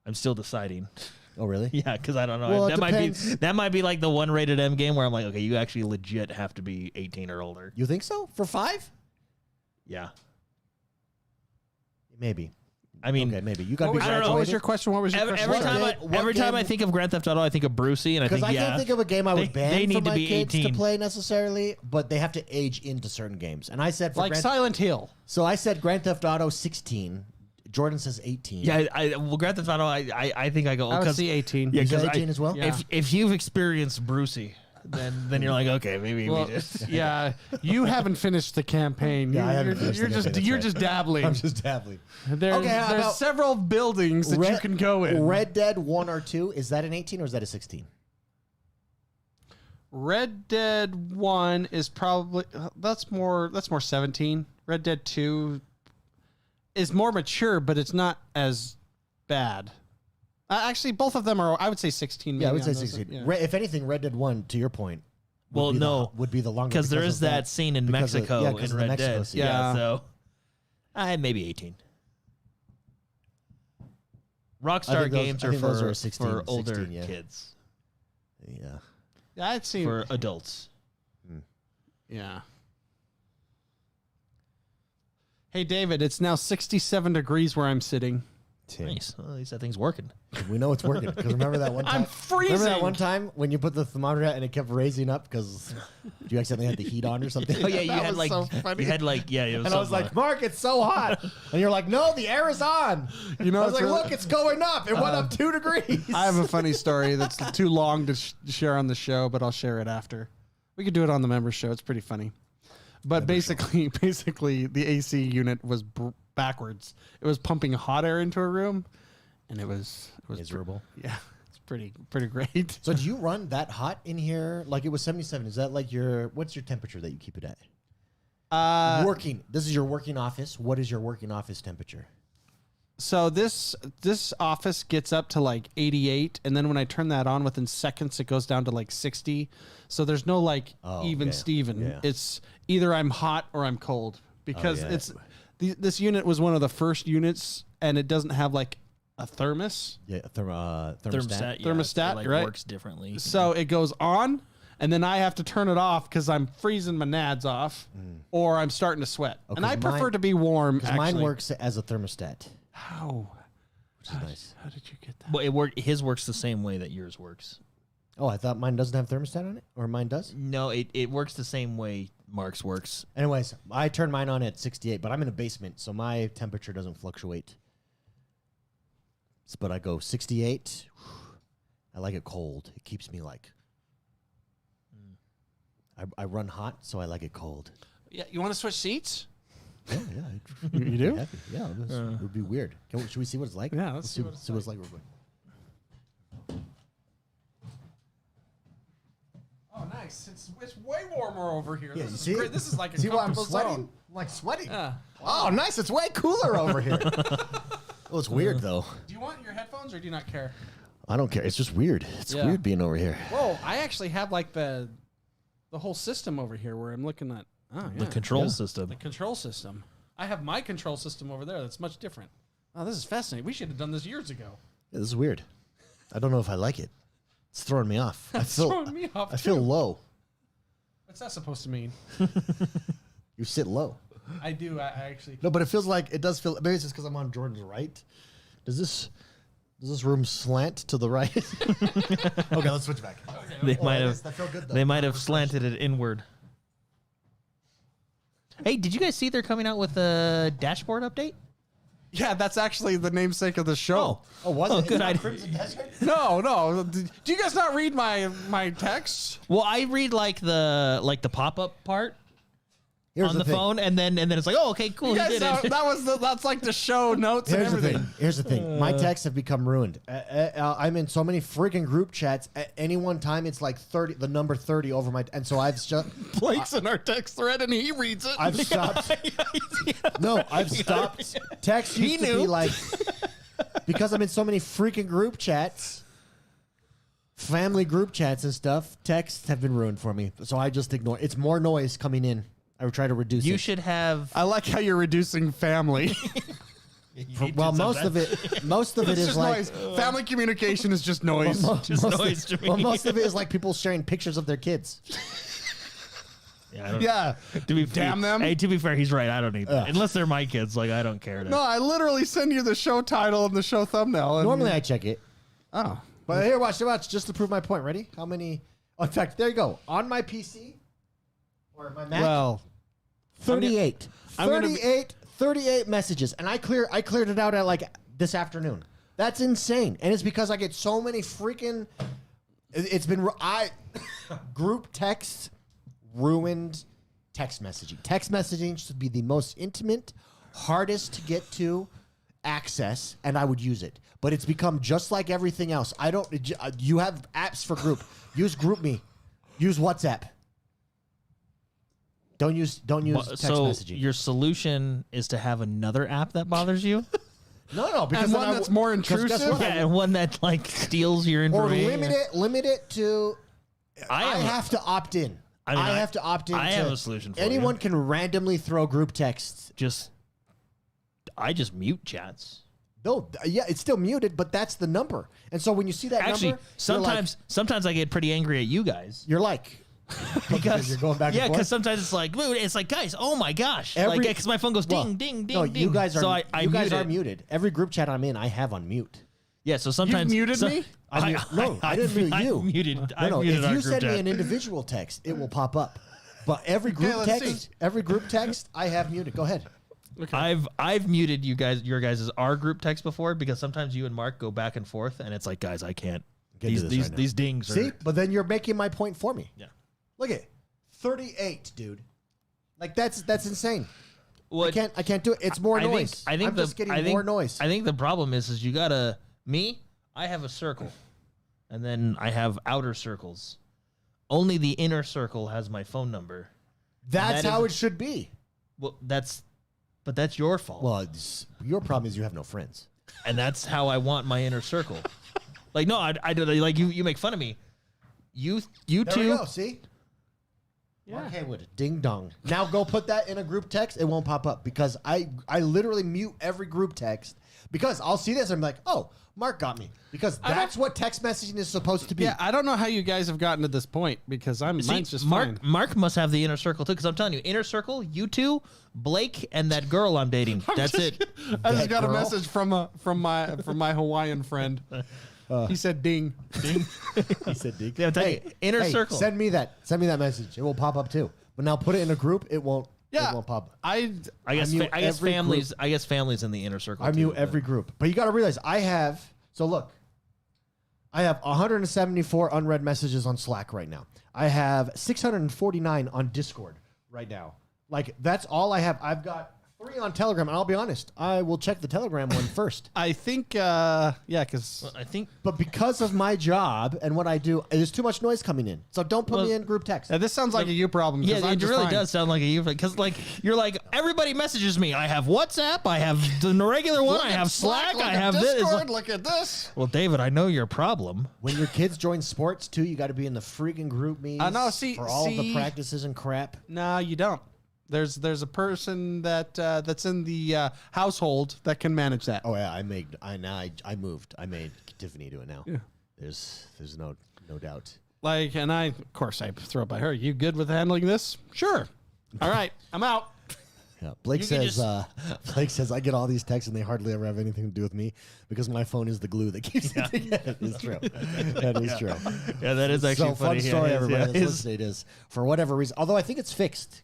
I'm still deciding. Oh, really? Yeah, because I don't know. Well, that might be like the one rated M game where I'm like, okay, you actually legit have to be 18 or older. You think so? For 5? Yeah. Maybe. I mean, okay, maybe. You got to be What graduated. was your question? What was your question? Every time I think of Grand Theft Auto, I think of Brucey, and I think, Because I can't think of a game I would ban they for need to my be kids 18. to play necessarily, but they have to age into certain games. And I said for Like Silent Hill. So I said Grand Theft Auto 16. Jordan says 18. Yeah, well, Grand Theft Auto, I think I go. I would see 18. Yeah, You said because 18 as well? Yeah. If you've experienced Brucey, then you're like, okay, maybe Well, we just. yeah, you haven't finished the campaign. Yeah, I haven't finished the campaign, You're that's just dabbling. I'm just dabbling. There's how about several buildings that you can go in. Red Dead 1 or 2, is that an 18 or is that a 16? Red Dead 1 is probably that's more 17. Red Dead 2 is more mature, but it's not as bad. Actually, both of them are. I would say 16. Yeah, I maybe would say on those. 16. Yeah. If anything, Red Dead 1, to your point, Well, no, would be the longer. because there of is that scene in because of- Mexico yeah, because in of the Red Mexico Dead. scene. Yeah. So maybe 18. I Rockstar think those- games I are think those for, are 16, for older 16, yeah. kids, Yeah. Yeah, I'd see. for adults. Yeah. Hey, David, it's now 67 degrees where I'm sitting. Nice. Well, at least that thing's working. We know it's working. Because remember that one time? I'm freezing. Remember that one time when you put the thermometer out and it kept raising up because you accidentally had the heat on or something? Oh yeah, you That had was like so funny. you had like yeah. It was And I was like, Mark, it's so hot. And you're like, no, the air is on. You know, I was it's like, really- look, it's going up. It went up 2 degrees. I have a funny story that's too long to share on the show, but I'll share it after. We could do it on the members show. It's pretty funny. But basically, the AC unit was backwards. It was pumping hot air into a room, and it was miserable. Yeah, it's pretty great. So do you run that hot in here? Like it was 77. Is that like what's your temperature that you keep it at? Working. This is your working office. What is your working office temperature? So this office gets up to like 88, and then when I turn that on, within seconds it goes down to like 60. So there's no like even Steven. Yeah. It's either I'm hot or I'm cold because yeah. it's this unit was one of the first units, and it doesn't have like a thermos. Yeah, thermostat. Thermostat, it, like, right? Works differently. So it goes on, and then I have to turn it off because I'm freezing my nads off, or I'm starting to sweat. Oh, and I 'cause prefer to be warm. Because mine actually. works as a thermostat, How? which is nice. How did you get that? Well, his works the same way that yours works. Oh, I thought mine doesn't have thermostat on it, or mine does. No, it works the same way Mark's works. Anyways, I turn mine on at 68, but I'm in a basement, so my temperature doesn't fluctuate. But I go 68. I like it cold. It keeps me like. I run hot, so I like it cold. Yeah, you want to switch seats? Yeah. You do? Happy. Yeah, it would be weird. Should we see what it's like? Yeah, let's see what it's like real quick. Oh, nice. It's way warmer over here. Yeah, this you is see? great. This is like a See why I'm comfortable sweating? zone. I'm like sweating. Yeah. Oh, nice. It's way cooler over here. Well, it's weird though. Do you want your headphones or do you not care? I don't care. It's just weird. It's Yeah. weird being over here. Whoa, I actually have like the whole system over here where I'm looking at. Oh, yeah. The control system. The control system. I have my control system over there. That's much different. Oh, this is fascinating. We should have done this years ago. Yeah, this is weird. I don't know if I like it. It's throwing me off. It's throwing me off. I feel low. What's that supposed to mean? You sit low. I do. I actually. No, but it feels like it does feel. Maybe it's just because I'm on Jordan's right. Does this room slant to the right? Okay, let's switch back. They Oh, might that have. is- that felt good, though. They might have slanted it inward. Hey, did you guys see they're coming out with a dashboard update? Yeah, that's actually the namesake of the show. Oh, was Oh, it? good It's not idea. Crimson Desert? No. Do you guys not read my texts? Well, I read like the pop up part Here's on the thing. phone, and then it's like, oh, okay, cool, You he guys did know, it. that's like the show notes Here's and the everything. thing. Here's the thing. My texts have become ruined. I'm in so many freaking group chats. At any one time, it's like 30, the number 30 over my, and so I've Blake's in our text thread and he reads it. I've stopped. No, I've stopped. Text used to be knew. like, because I'm in so many freaking group chats, family group chats and stuff, texts have been ruined for me. So I just ignore. It's more noise coming in. I would try to reduce You it. should have. I like how you're reducing family. Well, most of it It's is just like. noise. Family communication is just noise. Just noise to me. Well, most of it is like people sharing pictures of their kids. Yeah, I don't, Yeah. to be Damn them. Hey, to be fair, he's right. I don't need that unless they're my kids. Like I don't care. No, I literally send you the show title and the show thumbnail. And Normally I check it. Oh. But here, watch, just to prove my point. Ready? How many? Oh, in fact, there you go. On my PC or my Mac, Well, 38. I'm gonna be- 38 messages. And I cleared it out at like this afternoon. That's insane. And it's because I get so many freaking it's been group texts ruined text messaging. Text messaging should be the most intimate, hardest to get to access, and I would use it. But it's become just like everything else. You have apps for group. Use GroupMe. Use WhatsApp. Don't use text So messaging. your solution is to have another app that bothers you. No, because and then one I that's w- more 'cause guess intrusive? what? Yeah, and one that like steals your Or information. limit it to. I am- have to opt in. I mean, I have to opt in. I have a solution for you. anyone can randomly throw group texts. I just mute chats. No, yeah, it's still muted, but that's the number. And so when you see that Actually, number, sometimes I get pretty angry at you guys you're like because you're going back and yeah, forth. because sometimes it's like, dude, it's like, guys, oh my gosh, Every- because my phone goes ding, Well, ding, ding, No, ding. you guys are. So I you guys mute are it. muted. Every group chat I'm in, I have on mute. Yeah, so sometimes muted me? I didn't mute you. I muted. No, I no. muted If our you group send me chat. an individual text, it will pop up. But every group let's text, see. I have muted. Go ahead. I've muted your guys' our group text before because sometimes you and Mark go back and forth, and it's like, guys, I can't. Get to this right now. These dings are. See, but then you're making my point for me. Yeah. Look at 38, dude. Like that's insane. What- I can't do it. It's more noise. I think I'm just getting more noise. I think the problem is you gotta I have a circle, and then I have outer circles. Only the inner circle has my phone number. That's that how is- it should be. Well, that's your fault. Well, your problem is you have no friends. And that's how I want my inner circle. Like, no, I do. Like you make fun of me. You There two. we go. See. Mark Haywood, ding dong. Now go put that in a group text. It won't pop up because I literally mute every group text because I'll see this and I'm like, oh, Mark got me because that's what text messaging is supposed to be. yeah, I don't know how you guys have gotten to this point because mine's just fine. Mark must have the inner circle too, because I'm telling you, inner circle, you two, Blake, and that girl I'm dating. That's it. I just That got girl? a message from my Hawaiian friend. He said ding. Ding. He said, "Dig." Yeah, I'm telling you, inner circle. Send me that message. It will pop up too. But now put it in a group. It won't. Yeah, It won't pop up. I guess mute every families. group. I guess families in the inner circle. I too, mute but- every group. But you got to realize I have. So look, I have 174 unread messages on Slack right now. I have 649 on Discord right now. Like that's all I have. I've got 3 on Telegram, and I'll be honest, I will check the Telegram one first. I think because I think But because of my job and what I do, there's too much noise coming in. So don't put me in group text. this sounds like a you problem. yeah, 'cause I'm it just really fine. does sound like a you because like you're like everybody messages me. I have WhatsApp. I have the regular one. Look I at have Slack. look I at have this. It's Discord. like- Look at this. well, David, I know your problem. When your kids join sports too, you got to be in the freaking group meetings I know, see- for all the see- practices and crap. No, you don't. There's a person that's in the household that can manage that. Oh yeah, I moved. I made Tiffany do it now. Yeah. There's no doubt. Like, and of course I throw it by her. You good with handling this? Sure. All right, I'm out. Yeah. Blake You can says I get all these texts and they hardly ever have anything to do with me because my phone is the glue that keeps it together. It's true. That is true. Yeah, that is actually So funny. fun story, Yeah, everybody. yeah. That's listening is for whatever reason. Although I think it's fixed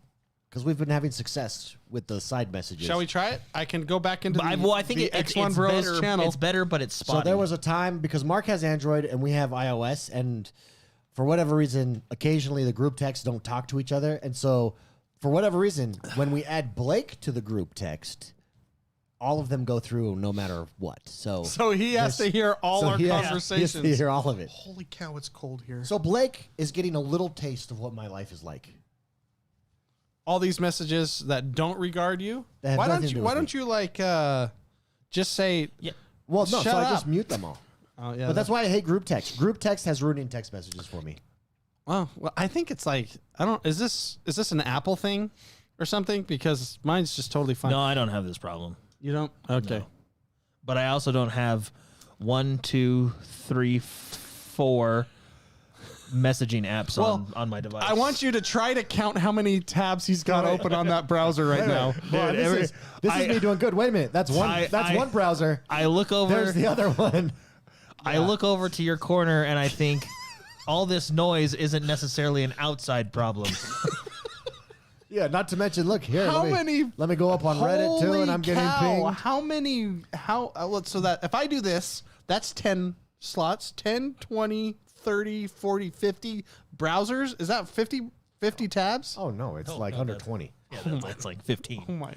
because we've been having success with the side messages. Shall we try it? I can go back into I think the it's X1 Bros better, channel. It's better, but it's spotty. So there was a time because Mark has Android and we have iOS, and for whatever reason, occasionally the group texts don't talk to each other, and so for whatever reason, when we add Blake to the group text, all of them go through no matter what. So he has to hear all our conversations. He has to hear all of it. Holy cow, it's cold here. So Blake is getting a little taste of what my life is like. All these messages that don't regard you. That have Why nothing don't to you? do Why with don't you like just say? Yeah. Well, no, Shut so I up. just mute them all. Oh yeah. But that's why I hate group text. Group text has ruining text messages for me. Well, I think it's like I don't. Is this an Apple thing or something? Because mine's just totally fine. No, I don't have this problem. You don't. Okay. No. But I also don't have 1, 2, 3, 4 messaging apps on my device. I want you to try to count how many tabs he's got open on that browser right now. Well, this is me doing good. Wait a minute. That's one. That's one browser. I look over. There's the other one. I look over to your corner and I think all this noise isn't necessarily an outside problem. Yeah, not to mention, look here. Let me go up on Reddit too, Holy and I'm getting cow, pinged. How many? So that if I do this, that's 10 slots, 10, 20, 30, 40, 50 browsers. Is that 50 tabs? Oh no, it's like under 20. Yeah, that's like 15. Oh my.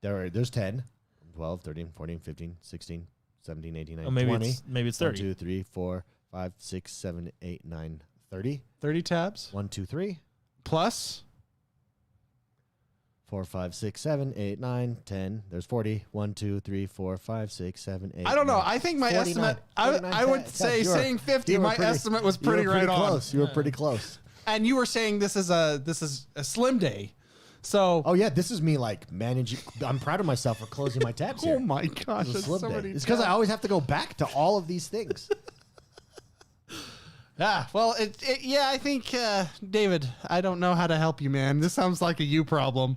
There's 10, 12, 13, 14, 15, 16, 17, 18, 19, Oh, maybe 20. maybe it's 1, 30. 2, 3, 4, 5, 6, 7, 8, 9, 30. 30 tabs 1, 2, 3, plus. 4, 5, 6, 7, 8, 9, 10. There's 40. 1, 2, 3, 4, 5, 6, 7, 8. I don't know. 9. I think my 49. estimate. 49 I would tabs. say You were- saying 50. you were My estimate was you were pretty right on. close. You were pretty close. And you were saying this is a slim day. So. Oh yeah, this is me like managing. I'm proud of myself for closing my tabs here. Oh my gosh! It's a That's slim so day. many It's because I tabs. always have to go back to all of these things. Yeah, well, yeah, I think, David, I don't know how to help you, man. This sounds like a you problem.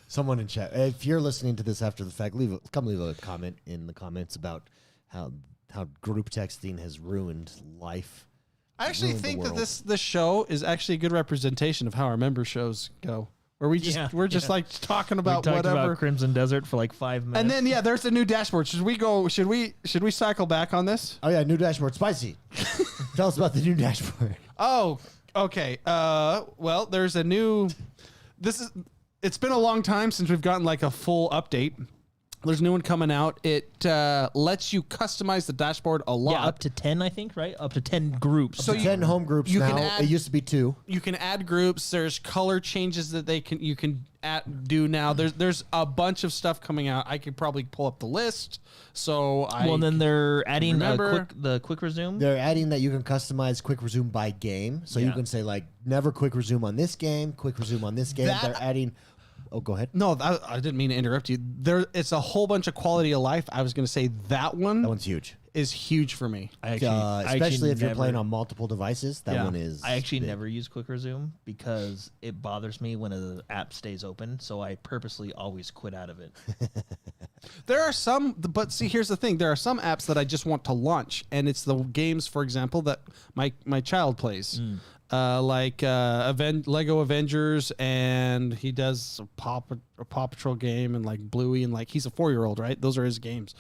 Someone in chat, if you're listening to this after the fact, leave a comment in the comments about how group texting has ruined life. I actually Ruined the think that world. this show is actually a good representation of how our member shows go, where we're just like talking about we talked whatever. about Crimson Desert for like 5 minutes. And then there's a new dashboard. Should we cycle back on this? Oh yeah, new dashboard, spicy. Tell us about the new dashboard. Oh, okay. Well, there's a new. It's been a long time since we've gotten like a full update. There's a new one coming out. It lets you customize the dashboard a lot. yeah, up to 10, I think, right? Up to 10 groups. So 10 home groups you now. can add- It used to be 2. You can add groups. There's color changes that you can do now. There's a bunch of stuff coming out. I could probably pull up the list. So well, then they're adding remember- the quick resume. They're adding that you can customize quick resume by game. So you Yeah. can say like never quick resume on this game, quick resume on this game. That- They're adding. Oh, go ahead. No, I didn't mean to interrupt you. It's a whole bunch of quality of life. I was going to say that one That one's huge. is huge for me. I actually Especially if you're never- playing on multiple devices. That Yeah. one is. I actually big. never use quick resume because it bothers me when an app stays open. So I purposely always quit out of it. There are some, but see, here's the thing. There are some apps that I just want to launch, and it's the games, for example, that my child plays. Like Lego Avengers, and he does a Paw Patrol game, and like Bluey, and like he's a 4-year-old, right? Those are his games.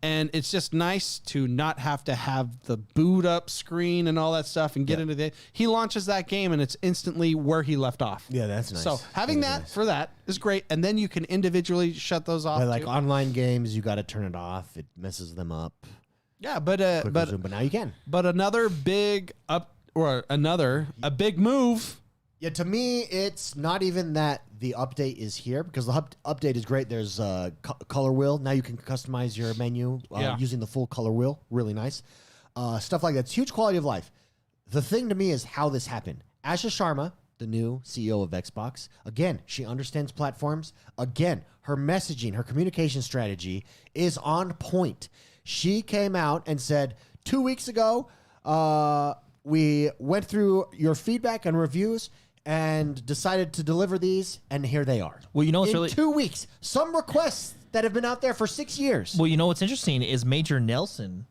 And it's just nice to not have to have the boot up screen and all that stuff and get into the. He launches that game and it's instantly where he left off. Yeah, that's nice. So having That is that nice. for that is great, and then you can individually shut those off. But like too. online games, you got to turn it off. It messes them up. Yeah, but Quick resume, but now you can. But another big a big move. Yeah, to me, it's not even that the update is here because the update is great. There's a color wheel. Now you can customize your menu using the full color wheel. Really nice. Stuff like that. It's huge quality of life. The thing to me is how this happened. Asha Sharma the new CEO of Xbox. Again, she understands platforms. Again, her messaging, her communication strategy is on point. She came out and said 2 weeks ago, we went through your feedback and reviews and decided to deliver these, and here they are. Well, you know what's in really 2 weeks. Some requests that have been out there for 6 years. Well, you know what's interesting is Major Nelson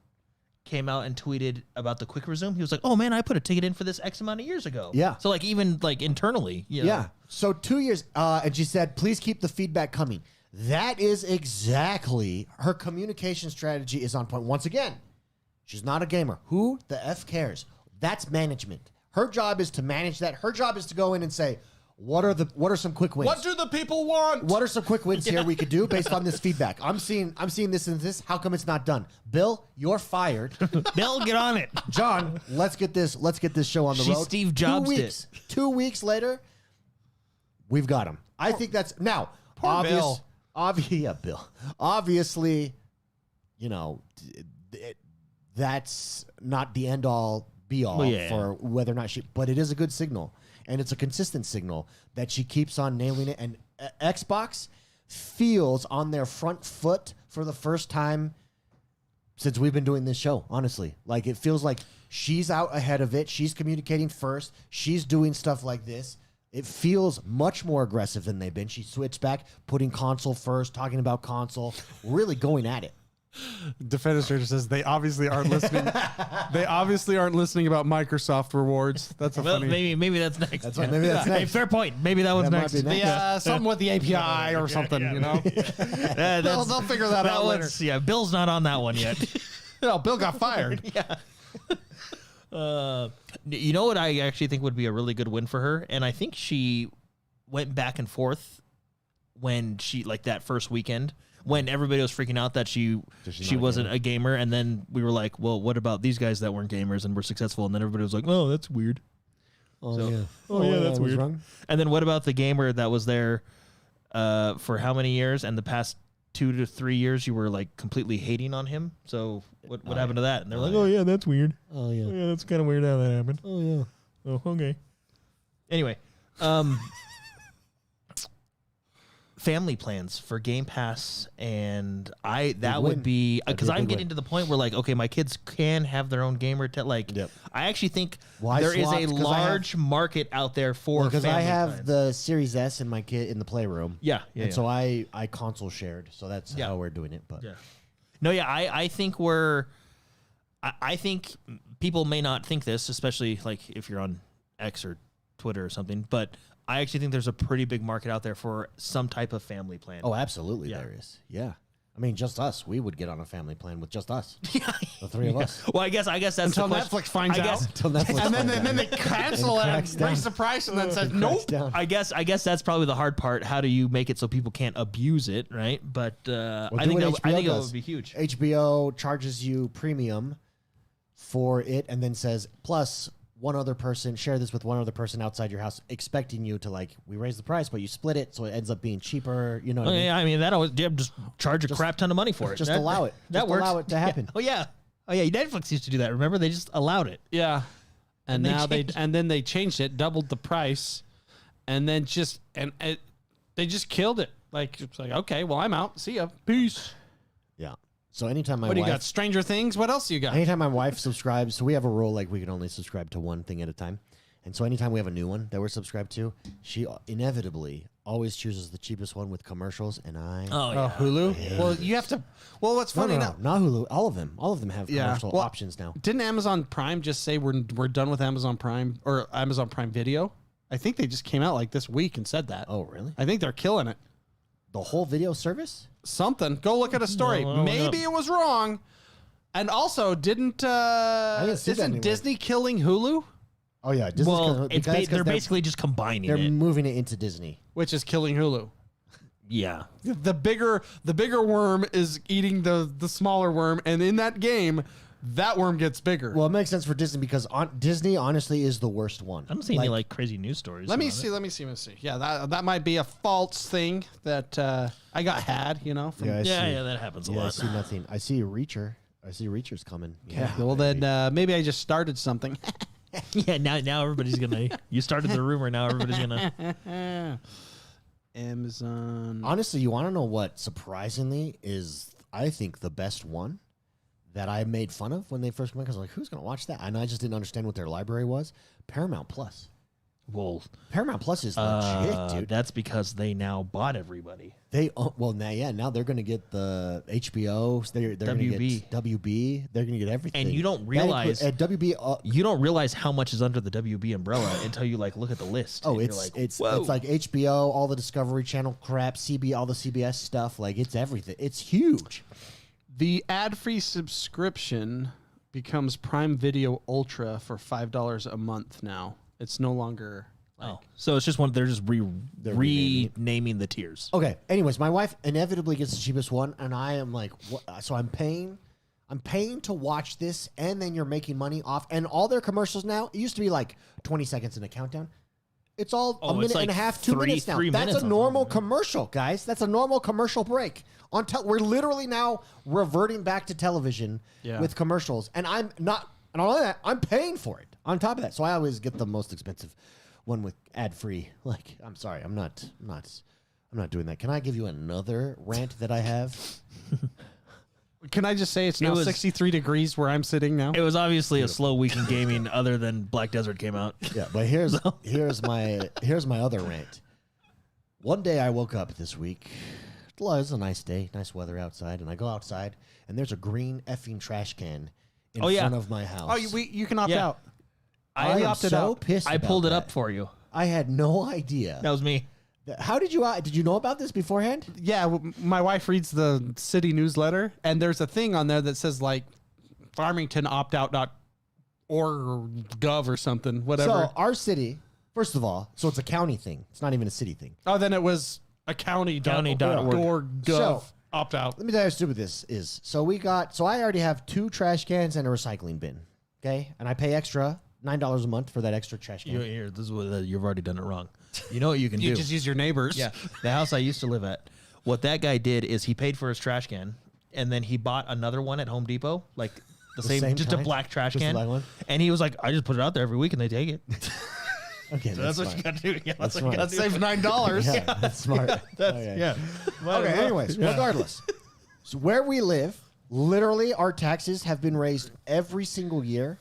came out and tweeted about the quick resume. He was like, "Oh man, I put a ticket in for this X amount of years ago." Yeah. So like even like internally, you know. Yeah. So 2 years, and she said, "Please keep the feedback coming." That is exactly her communication strategy is on point. Once again, she's not a gamer. Who the F cares? That's management. Her job is to manage that. Her job is to go in and say, what are some quick wins? What do the people want? What are some quick wins here we could do based on this feedback? I'm seeing this and this. How come it's not done? Bill, you're fired. Bill, get on it. John, let's get this show on the She road. Steve Jobs 2 weeks. 2 weeks later, we've got him. I think that's now Poor Bill. Yeah, Bill. Obviously, you know, that's not the end all be all Well, yeah. for whether or not but it is a good signal. And it's a consistent signal that she keeps on nailing it. And Xbox feels on their front foot for the first time since we've been doing this show, honestly. Like, it feels like she's out ahead of it. She's communicating first. She's doing stuff like this. It feels much more aggressive than they've been. She switched back, putting console first, talking about console, really going at it. Defenestrator says they obviously aren't listening. They obviously aren't listening about Microsoft rewards. That's a Well, funny. maybe that's next. That's right. Maybe that's Hey, next. fair point. Maybe that one's That might next. be next. Something with the API or something, you know. They'll figure that out later. Yeah, Bill's not on that one yet. No, Bill got fired. You know what I actually think would be a really good win for her, and I think she went back and forth when she like that first weekend when everybody was freaking out that she wasn't a gamer, and then we were like, well, what about these guys that weren't gamers and were successful? And then everybody was like, oh, that's weird. Oh, So- yeah. Oh, yeah, that's I was weird. wrong. And then what about the gamer that was there for how many years? And the past 2 to 3 years, you were like completely hating on him. So what happened to that? And they're like, oh yeah, that's weird. Oh, yeah. Yeah, that's kind of weird how that happened. Oh, yeah. Oh, okay. Anyway, family plans for Game Pass, and that would win. be That'd because be a I'm big getting win. to the point where like, okay, my kids can have their own gamer. Yep. I actually think Well, I there is swapped a 'cause I large market out there for Because I family have plans. the Series S in my kid in the playroom. yeah, And so I console shared. So that's Yeah. how we're doing it. But Yeah. No, yeah, I think I think people may not think this, especially like if you're on X or Twitter or something, but I actually think there's a pretty big market out there for some type of family plan. oh, absolutely Yeah. there is. Yeah. I mean, just us. We would get on a family plan with just us. The three of us. Well, I guess that's Until the question. Netflix finds I guess- out. Until Netflix And then, finds and then out. they cancel And it cracks and down. raise the price and then says, Cracks nope. down. I guess that's probably the hard part. How do you make it so people can't abuse it, right? But Well, I do think what I HBO think it does. would be huge. HBO charges you premium for it and then says, plus one other person, share this with one other person outside your house, expecting you to like, we raise the price, but you split it, so it ends up being cheaper. You know what I mean? Yeah, I mean that always just charge a crap ton of money for it. Just That- allow it. That Just works. allow it to happen. Yeah. Oh yeah. Netflix used to do that. Remember, they just allowed it. Yeah. And they now changed it. then they changed it, doubled the price, and then they just killed it. Like it's like, okay, well I'm out. See ya. Peace. Yeah. So anytime my What do you wife got? Stranger Things? What else you got? Anytime my wife subscribes, so we have a rule like we can only subscribe to one thing at a time. And so anytime we have a new one that we're subscribed to, she inevitably always chooses the cheapest one with commercials. And I Oh Hulu? Well, you have to. Well, what's funny now? not Hulu. All of them have Yeah. commercial Well, options now. Didn't Amazon Prime just say we're done with Amazon Prime or Amazon Prime Video? I think they just came out like this week and said that. Oh, really? I think they're killing it. The whole video service? Something. Go look at a story. No, Maybe it was wrong. And also, didn't didn't see that isn't anywhere. Disney killing Hulu, Oh yeah, Disney's Well, gonna- it's because they're they're basically just combining they're it. moving it into Disney. which is killing Hulu? Yeah. The bigger worm is eating the smaller worm, and in that game, that worm gets bigger. Well, it makes sense for Disney because Disney honestly is the worst one. I don't see any like crazy news stories. Let me about see. it. Let me see. Yeah, that might be a false thing that I got had. You know. From, Yeah, I see. Yeah, that happens a Yeah, I lot. see nothing. I see Reacher. I see Reacher's coming. Yeah. Well, then maybe I just started something. Yeah, now everybody's gonna. You started the rumor. Now everybody's gonna. Amazon. Honestly, you want to know what surprisingly is, I think, the best one that I made fun of when they first came out? Because I was like, who's going to watch that? And I just didn't understand what their library was. Paramount Plus. Well, Paramount Plus is legit, dude. That's because they now bought everybody. Now they're going to get the HBO. They're going to get WB. They're going to get everything. And you don't realize WB. You don't realize how much is under the WB umbrella until you look at the list. Oh, and it's whoa. like HBO, all the Discovery Channel crap, all the CBS stuff. Like, it's everything. It's huge. The ad-free subscription becomes Prime Video Ultra for $5 a month now. It's no longer so it's just one. They're just renaming the tiers. Okay. Anyways, my wife inevitably gets the cheapest one, and I am like, what? So I'm paying to watch this, and then you're making money off. And all their commercials now, it used to be like 20 seconds in a countdown. It's all a minute and a half, 2 minutes now. That's a normal commercial, guys. That's a normal commercial break. We're literally now reverting back to television with commercials, and I'm not. And all that, I'm paying for it on top of that. So I always get the most expensive one with ad free. Like, I'm sorry, I'm not doing that. Can I give you another rant that I have? Can I just say it's now 63 degrees where I'm sitting now? It was obviously a slow week in gaming, other than Black Desert came out. Yeah, but here's my other rant. One day I woke up this week. It was a nice day, nice weather outside, and I go outside and there's a green effing trash can in front of my house. Oh, you can opt out. I am so pissed. I pulled about it up that. for you. I had no idea. That was me. How did you know about this beforehand? Yeah, my wife reads the city newsletter, and there's a thing on there that says like Farmington optout.org or gov or something, whatever. So our city, first of all, so it's a county thing. It's not even a city thing. Oh, then it was a county.org gov So, opt out. Let me tell you how stupid this is. So I already have 2 trash cans and a recycling bin. Okay, and I pay extra $9 a month for that extra trash can. This is what you've already done it wrong. You know what you can do? You just use your neighbors. Yeah, the house I used to live at. What that guy did is he paid for his trash can, and then he bought another one at Home Depot, like the same just kind? a black trash Just a can. black one? And he was like, "I just put it out there every week, and they take it." Okay, So that's what you got to do. Yeah, that's what you smart. got to That do. saves $9. Yeah, that's smart. Okay. Yeah. Okay, anyways, regardless. So where we live, literally our taxes have been raised every single year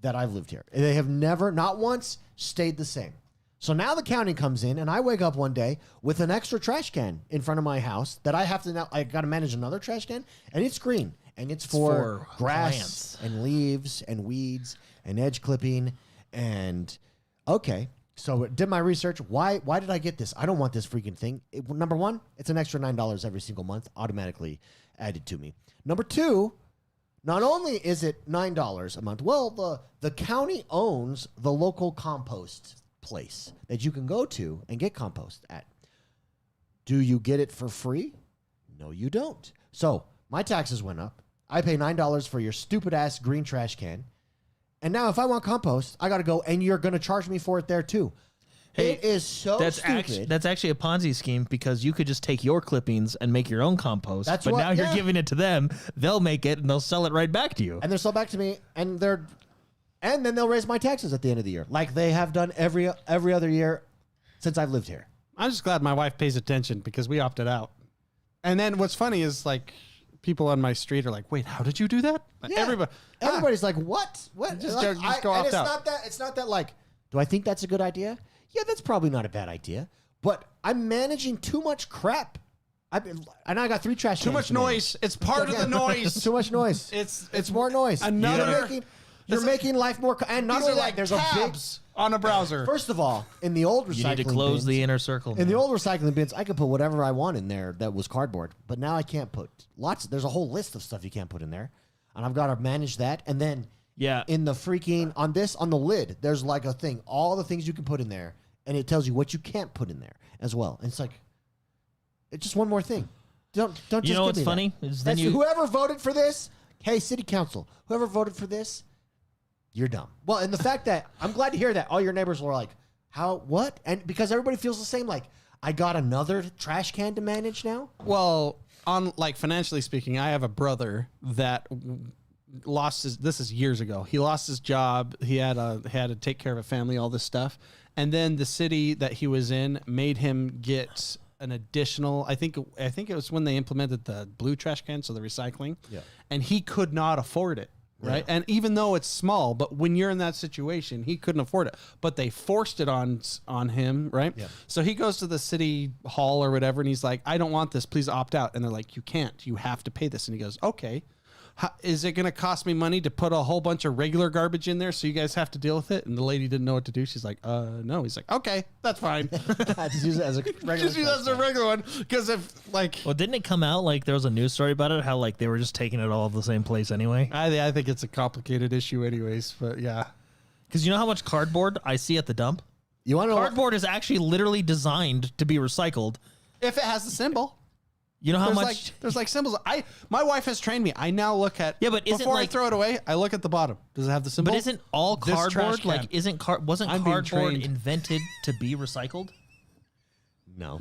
that I've lived here. They have never, not once, stayed the same. So now the county comes in, and I wake up one day with an extra trash can in front of my house that I have to now, I got to manage another trash can, and it's green. And it's for grass plants and leaves and weeds and edge clipping. And okay, so did my research. Why did I get this? I don't want this freaking thing. Number one, it's an extra $9 every single month automatically added to me. Number two, not only is it $9 a month, well, the county owns the local compost place that you can go to and get compost at. Do you get it for free? No, you don't. So my taxes went up. I pay $9 for your stupid ass green trash can. And now if I want compost, I got to go, and you're going to charge me for it there too. Hey, it is so stupid. That's actually a Ponzi scheme, because you could just take your clippings and make your own compost. That's but what- now you're yeah. giving it to them. They'll make it and they'll sell it right back to you. And they're sold back to me, and then they'll raise my taxes at the end of the year, like they have done every other year since I've lived here. I'm just glad my wife pays attention because we opted out. And then what's funny is like people on my street are like, "Wait, how did you do that?" Like, Yeah. Everybody's like, "What? What?" Just Like, go and opt it's out. not that. It's not that. Like, do I think that's a good idea? Yeah, that's probably not a bad idea. But I'm managing too much crap. I got 3 trash cans. Too much to manage. noise. It's part of the noise. Too much noise. It's more noise. You're making life more. And not These only are that, like there's a big. tabs on a browser. First of all, in the old recycling You need to close bins, the inner circle. in the man. old recycling bins, I could put whatever I want in there that was cardboard. But now I can't put lots. There's a whole list of stuff you can't put in there, and I've got to manage that. And then Yeah. in the freaking on the lid, there's like a thing, all the things you can put in there, and it tells you what you can't put in there as well. And it's like, it's just one more thing. Don't just You know give what's me funny? that. Is then That's whoever voted for this. Hey, city council, whoever voted for this, you're dumb. Well, and the fact that I'm glad to hear that all your neighbors were like, "How? What?" And because everybody feels the same. Like, I got another trash can to manage now. Well, on like financially speaking, I have a brother that lost his. This is years ago. He lost his job. He had to take care of a family, all this stuff, and then the city that he was in made him get an additional. I think it was when they implemented the blue trash cans, so the recycling. Yeah. And he could not afford it. Right. And even though it's small, but when you're in that situation, he couldn't afford it. But they forced it on him. Right. Yeah. So he goes to the city hall or whatever, and he's like, I don't want this. Please opt out. And they're like, you can't. You have to pay this. And he goes, okay. Is it going to cost me money to put a whole bunch of regular garbage in there so you guys have to deal with it? And the lady didn't know what to do. She's like, no. He's like, okay, that's fine. Just use it as a regular. Just use it as a regular one. Because if, like... Well, didn't it come out like there was a news story about it? How like they were just taking it all to the same place anyway? I think it's a complicated issue anyways, but yeah. Because you know how much cardboard I see at the dump? You want to know Cardboard is actually literally designed to be recycled. If it has the symbol. You know how There's much... there's like symbols. My wife has trained me. I now look at... Yeah, but isn't before I like- throw it away, I look at the bottom. Does it have the symbol? But isn't all This trash cardboard can. like wasn't I'm being cardboard trained. invented to be recycled? No.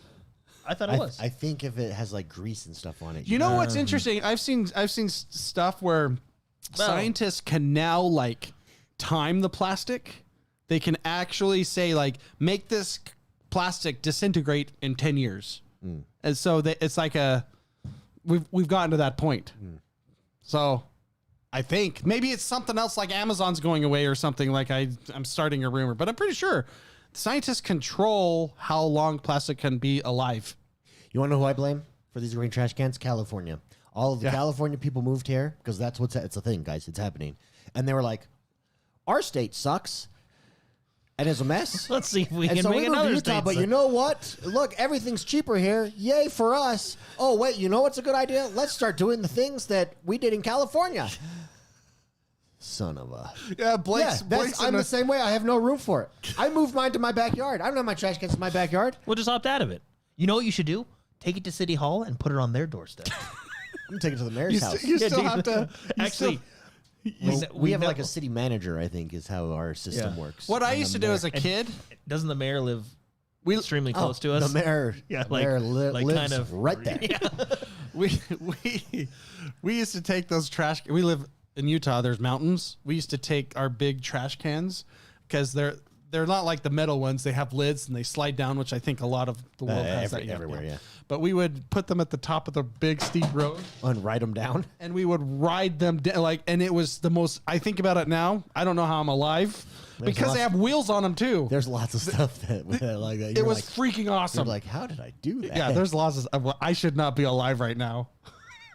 I thought it was. I think if it has like grease and stuff on it. You know what's interesting? I've seen stuff where scientists can now like time the plastic. They can actually say like make this plastic disintegrate in 10 years. And so it's like we've gotten to that point. So I think maybe it's something else like Amazon's going away or something. Like I'm starting a rumor, but I'm pretty sure scientists control how long plastic can be alive. You want to know who I blame for these green trash cans? California. All of the California people moved here because that's it's a thing, guys. It's happening. And they were like, our state sucks. And it's a mess. Let's see if we And can so make we moved to another Utah, state. but you know what? Look, everything's cheaper here. Yay for us. Oh, wait, you know what's a good idea? Let's start doing the things that we did in California. Son of a... Yeah, Blake's I'm the same way. I have no room for it. I moved mine to my backyard. I don't have my trash cans in my backyard. We'll just opt out of it. You know what you should do? Take it to City Hall and put it on their doorstep. I'm taking it to the mayor's house. You still have to... Actually, We have like a city manager, I think, is how our system works. What I And used the to do mayor- as a kid... doesn't the mayor live extremely close to us? The mayor, Yeah, the like- mayor like lives kind of- right there. We used to take those trash. We live in Utah. There's mountains. We used to take our big trash cans because they're not like the metal ones. They have lids and they slide down, which I think a lot of the world has that everywhere, yeah. But we would put them at the top of the big steep road, And write them down. and we would ride them and it was the most. I think about it now. I don't know how I'm alive because they have wheels on them too. There's lots of stuff that like that. It was freaking You're awesome. like, how did I do that? Yeah, there's lots of. I should not be alive right now.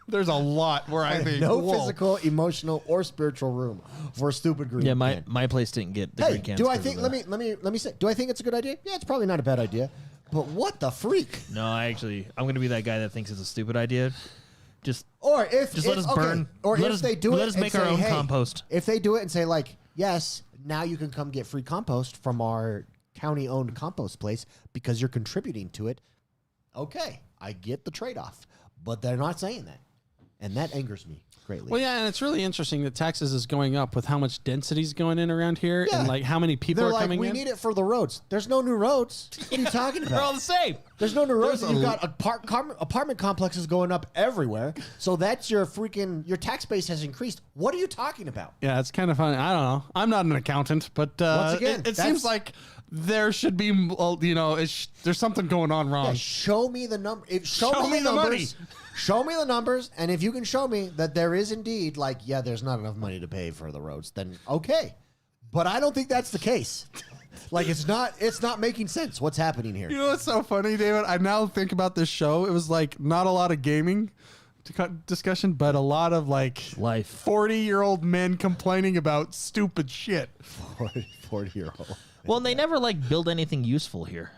There's a lot where I think no whoa. physical, emotional, or spiritual room for a stupid green. Yeah, can. my place didn't get the Hey, green cans. do I 'cause think? of Let that. me say. Do I think it's a good idea? Yeah, it's probably not a bad idea. But what the freak? No, I'm going to be that guy that thinks it's a stupid idea. Just Or if Just let us okay, burn. or Let if us- they do let it, us and make our say, own hey, compost. If they do it and say like, yes, now you can come get free compost from our county-owned compost place because you're contributing to it. Okay, I get the trade-off, but they're not saying that, and that angers me greatly. Well, yeah, and it's really interesting that Texas is going up with how much density is going in around here, Yeah. and like how many people They're are like, coming we in. need it for the roads. There's no new roads. What are you talking they're all about? the same. There's no new roads. There's You've a- got apartment complexes going up everywhere. So that's your tax base has increased. What are you talking about? Yeah, it's kind of funny. I don't know. I'm not an accountant, but Once again, it seems like there should be, there's something going on wrong. Yeah, show me the number. Show Show me me the the numbers. Show me the numbers, and if you can show me that there is indeed, like, yeah, there's not enough money to pay for the roads, then okay. But I don't think that's the case. Like, it's not making sense. What's happening here? You know what's so funny, David? I now think about this show. It was like not a lot of gaming discussion, but a lot of like Life. 40-year-old men complaining about stupid shit. 40-year-old. Well, and they never like build anything useful here.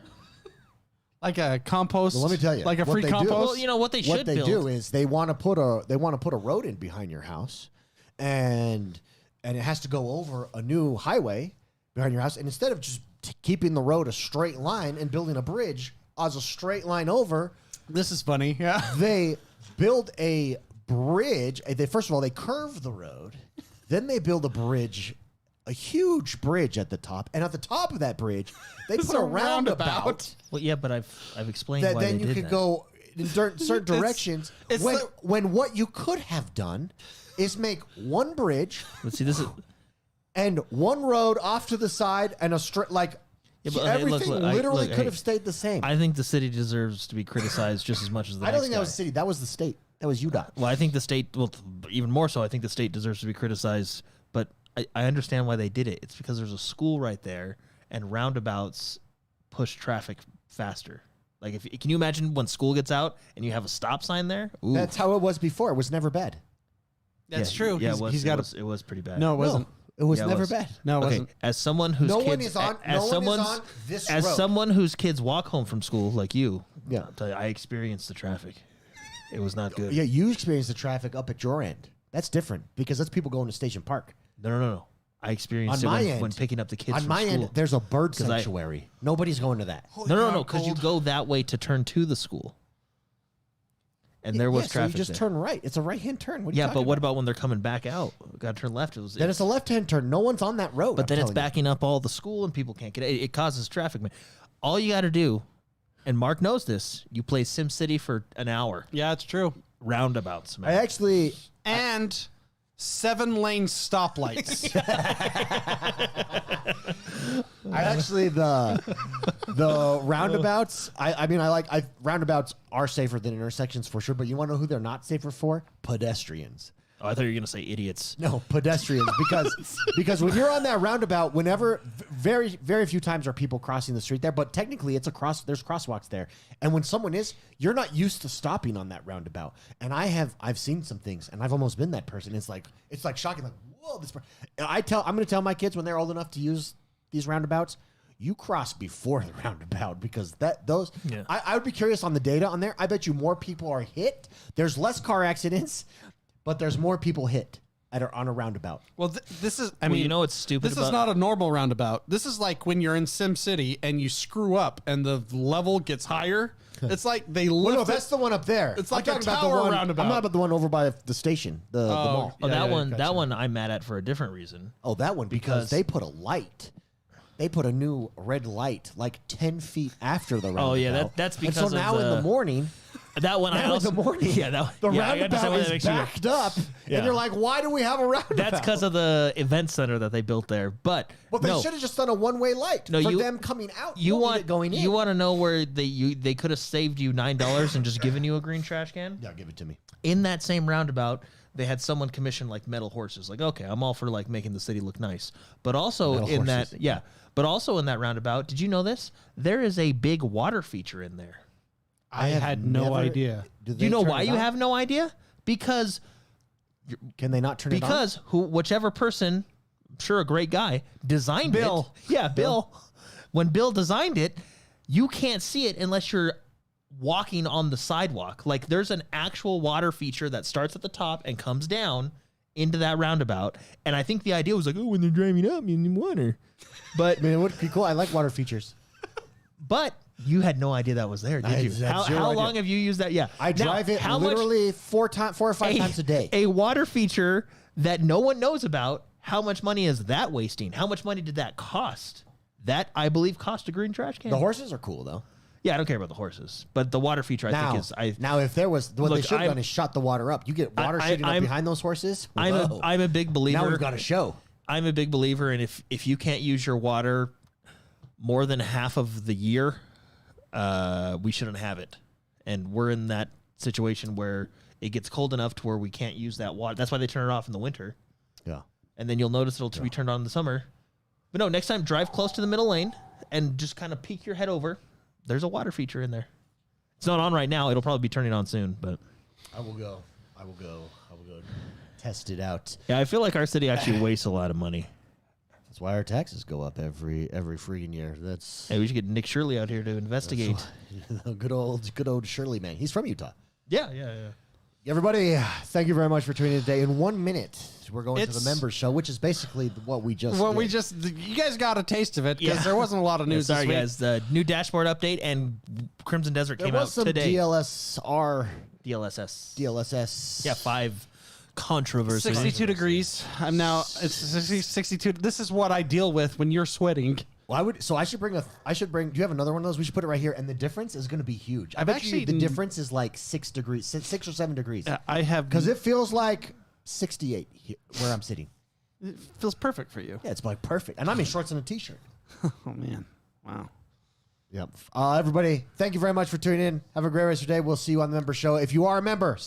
Like a compost. Well, let me tell you, like a what free they do- compost. Well, you know what they What should they build. do is they want to put a road in behind your house, and it has to go over a new highway behind your house. And instead of just keeping the road a straight line and building a bridge as a straight line over, This is funny. Yeah. they build a bridge. First of all, they curve the road. Then they build a bridge, a huge bridge at the top. And at the top of that bridge, they It's put a a roundabout roundabout. Well, yeah, but I've explained that why then they you did could that. go in certain directions. it's when what you could have done is make one bridge. Let's see. This is And one road off to the side and a straight Yeah, but, everything look, literally look, could have stayed the same. I think the city deserves to be criticized just as much as the I don't next think that guy. was the city. That was the state. That was UDOT. Well, I think the state, even more so, I think the state deserves to be criticized. But I understand why they did it. It's because there's a school right there, and roundabouts push traffic faster. Like, can you imagine when school gets out and you have a stop sign there? Ooh. That's how it was before. It was never bad. That's true. Yeah, It was pretty bad. No, it wasn't. It was Yeah, it never was. bad. No, it Okay, wasn't. as someone whose No kids, one is on. as No one someone's, is on this as road. someone whose kids walk home from school, like you, Yeah. I'll tell you, I experienced the traffic. It was not good. Yeah, you experienced the traffic up at your end. That's different because that's people going to Station Park. No. I experienced On it my when, end, when picking up the kids On from my school. end, there's a bird 'Cause I- sanctuary. Nobody's going to that. No, because you go that way to turn to the school. And there was Yeah, traffic So you just there. turn right. It's a right-hand turn. What are you Yeah, but talking what about? about when they're coming back out? Got to turn left. Then it's a left-hand turn. No one's on that road. but I'm then it's telling you. backing up all the school and people can't get it. It causes traffic. Man. All you got to do, and Mark knows this, you play SimCity for an hour. Yeah, it's true. Roundabouts, I man. actually, And 7-lane stoplights. the roundabouts. Roundabouts are safer than intersections for sure. But you want to know who they're not safer for? Pedestrians. Oh, I thought you were going to say idiots. No, pedestrians, because when you're on that roundabout, very few times are people crossing the street there, but technically it's there's crosswalks there. And when someone is, you're not used to stopping on that roundabout. And I've seen some things and I've almost been that person. It's like shocking, like, whoa, I'm going to tell my kids when they're old enough to use these roundabouts, you cross before the roundabout because Yeah. I would be curious on the data on there. I bet you more people are hit. There's less car accidents, but there's more people hit on a roundabout. Well, this is, Well, you know what's stupid This about is not a normal roundabout. This is like when you're in SimCity and you screw up and the level gets higher. It's like they lift Well, no, it. that's the one up there. It's I'm like a talking about tower the one, roundabout. I'm not about the one over by the station, the mall. Oh, Yeah, that yeah, one. gotcha. That one I'm mad at for a different reason. Oh, that one because they put a light. They put a new red light like 10 feet after the roundabout. Oh, yeah, that's And because so of now in the morning, That one I now in also the morning, Yeah, that the yeah, I understand roundabout why that is makes you- backed up, Yeah. and you're like, why do we have a roundabout? That's because of the event center that they built there. But Well, they no, should have just done a one-way light No, for you- them coming out. you don't need want it going in. You want to know where they could have saved you $9 and just given you a green trash can? Yeah, give it to me. In that same roundabout, they had someone commission like metal horses. Like, okay, I'm all for like making the city look nice. But also Metal in horses. that, yeah. But also in that roundabout, did you know this? There is a big water feature in there. I have had no never- idea. Do Do you they know turn why it you on? have no idea? Because Can they not turn it on? because whichever person, I'm sure a great guy, designed Bill. it. Yeah, Bill. When Bill designed it, you can't see it unless you're walking on the sidewalk. Like there's an actual water feature that starts at the top and comes down into that roundabout. And I think the idea was like, oh, when they're driving up, you need water. But I mean, it would be cool. I like water features. you had no idea that was there, did you? had How zero idea. long have you used that? Yeah. I Now, drive it how much- literally 4 or 5 times a day. A water feature that no one knows about. How much money is that wasting? How much money did that cost? That, I believe, cost a green trash can. The horses are cool though. Yeah, I don't care about the horses, but the water feature, I think, is Now, if there was what they Look, should have I'm- done is shut the water up. You get water I- shooting up I'm- behind those horses. I'm Whoa. a big believer. Now we've got a show. I'm a big believer, and if you can't use your water more than half of the year, we shouldn't have it. And we're in that situation where it gets cold enough to where we can't use that water. That's why they turn it off in the winter, Yeah. and then you'll notice it'll be turned on in the summer. But no, next time drive close to the middle lane and just kind of peek your head over. There's a water feature in there. It's not on right now. It'll probably be turning on soon, but I will go. Test it out. yeah, I feel like our city actually wastes a lot of money. That's why our taxes go up every freaking year. That's Hey, we should get Nick Shirley out here to investigate. good old Shirley man. He's from Utah. Yeah. Everybody, thank you very much for tuning in today. In 1 minute, we're going to It's- the members show, which is basically what we just Well, did. you guys got a taste of it because Yeah. there wasn't a lot of news Sorry, this week. guys. The new dashboard update and Crimson Desert There came was out some today. DLSR, DLSS. DLSS. Yeah, 5 controversies. 62 degrees. I'm now, it's 62. This is what I deal with when you're sweating. Well, I should bring. Do you have another one of those? We should put it right here, and the difference is going to be huge. I've actually the difference is like 6 degrees, 6 or 7 degrees. I have Because it feels like 68 here, where I'm sitting. It feels perfect for you. Yeah, it's like perfect, and I'm in shorts and a t-shirt. Oh man, wow. Yep. Everybody, thank you very much for tuning in. Have a great rest of your day. We'll see you on the member show. If you are a member,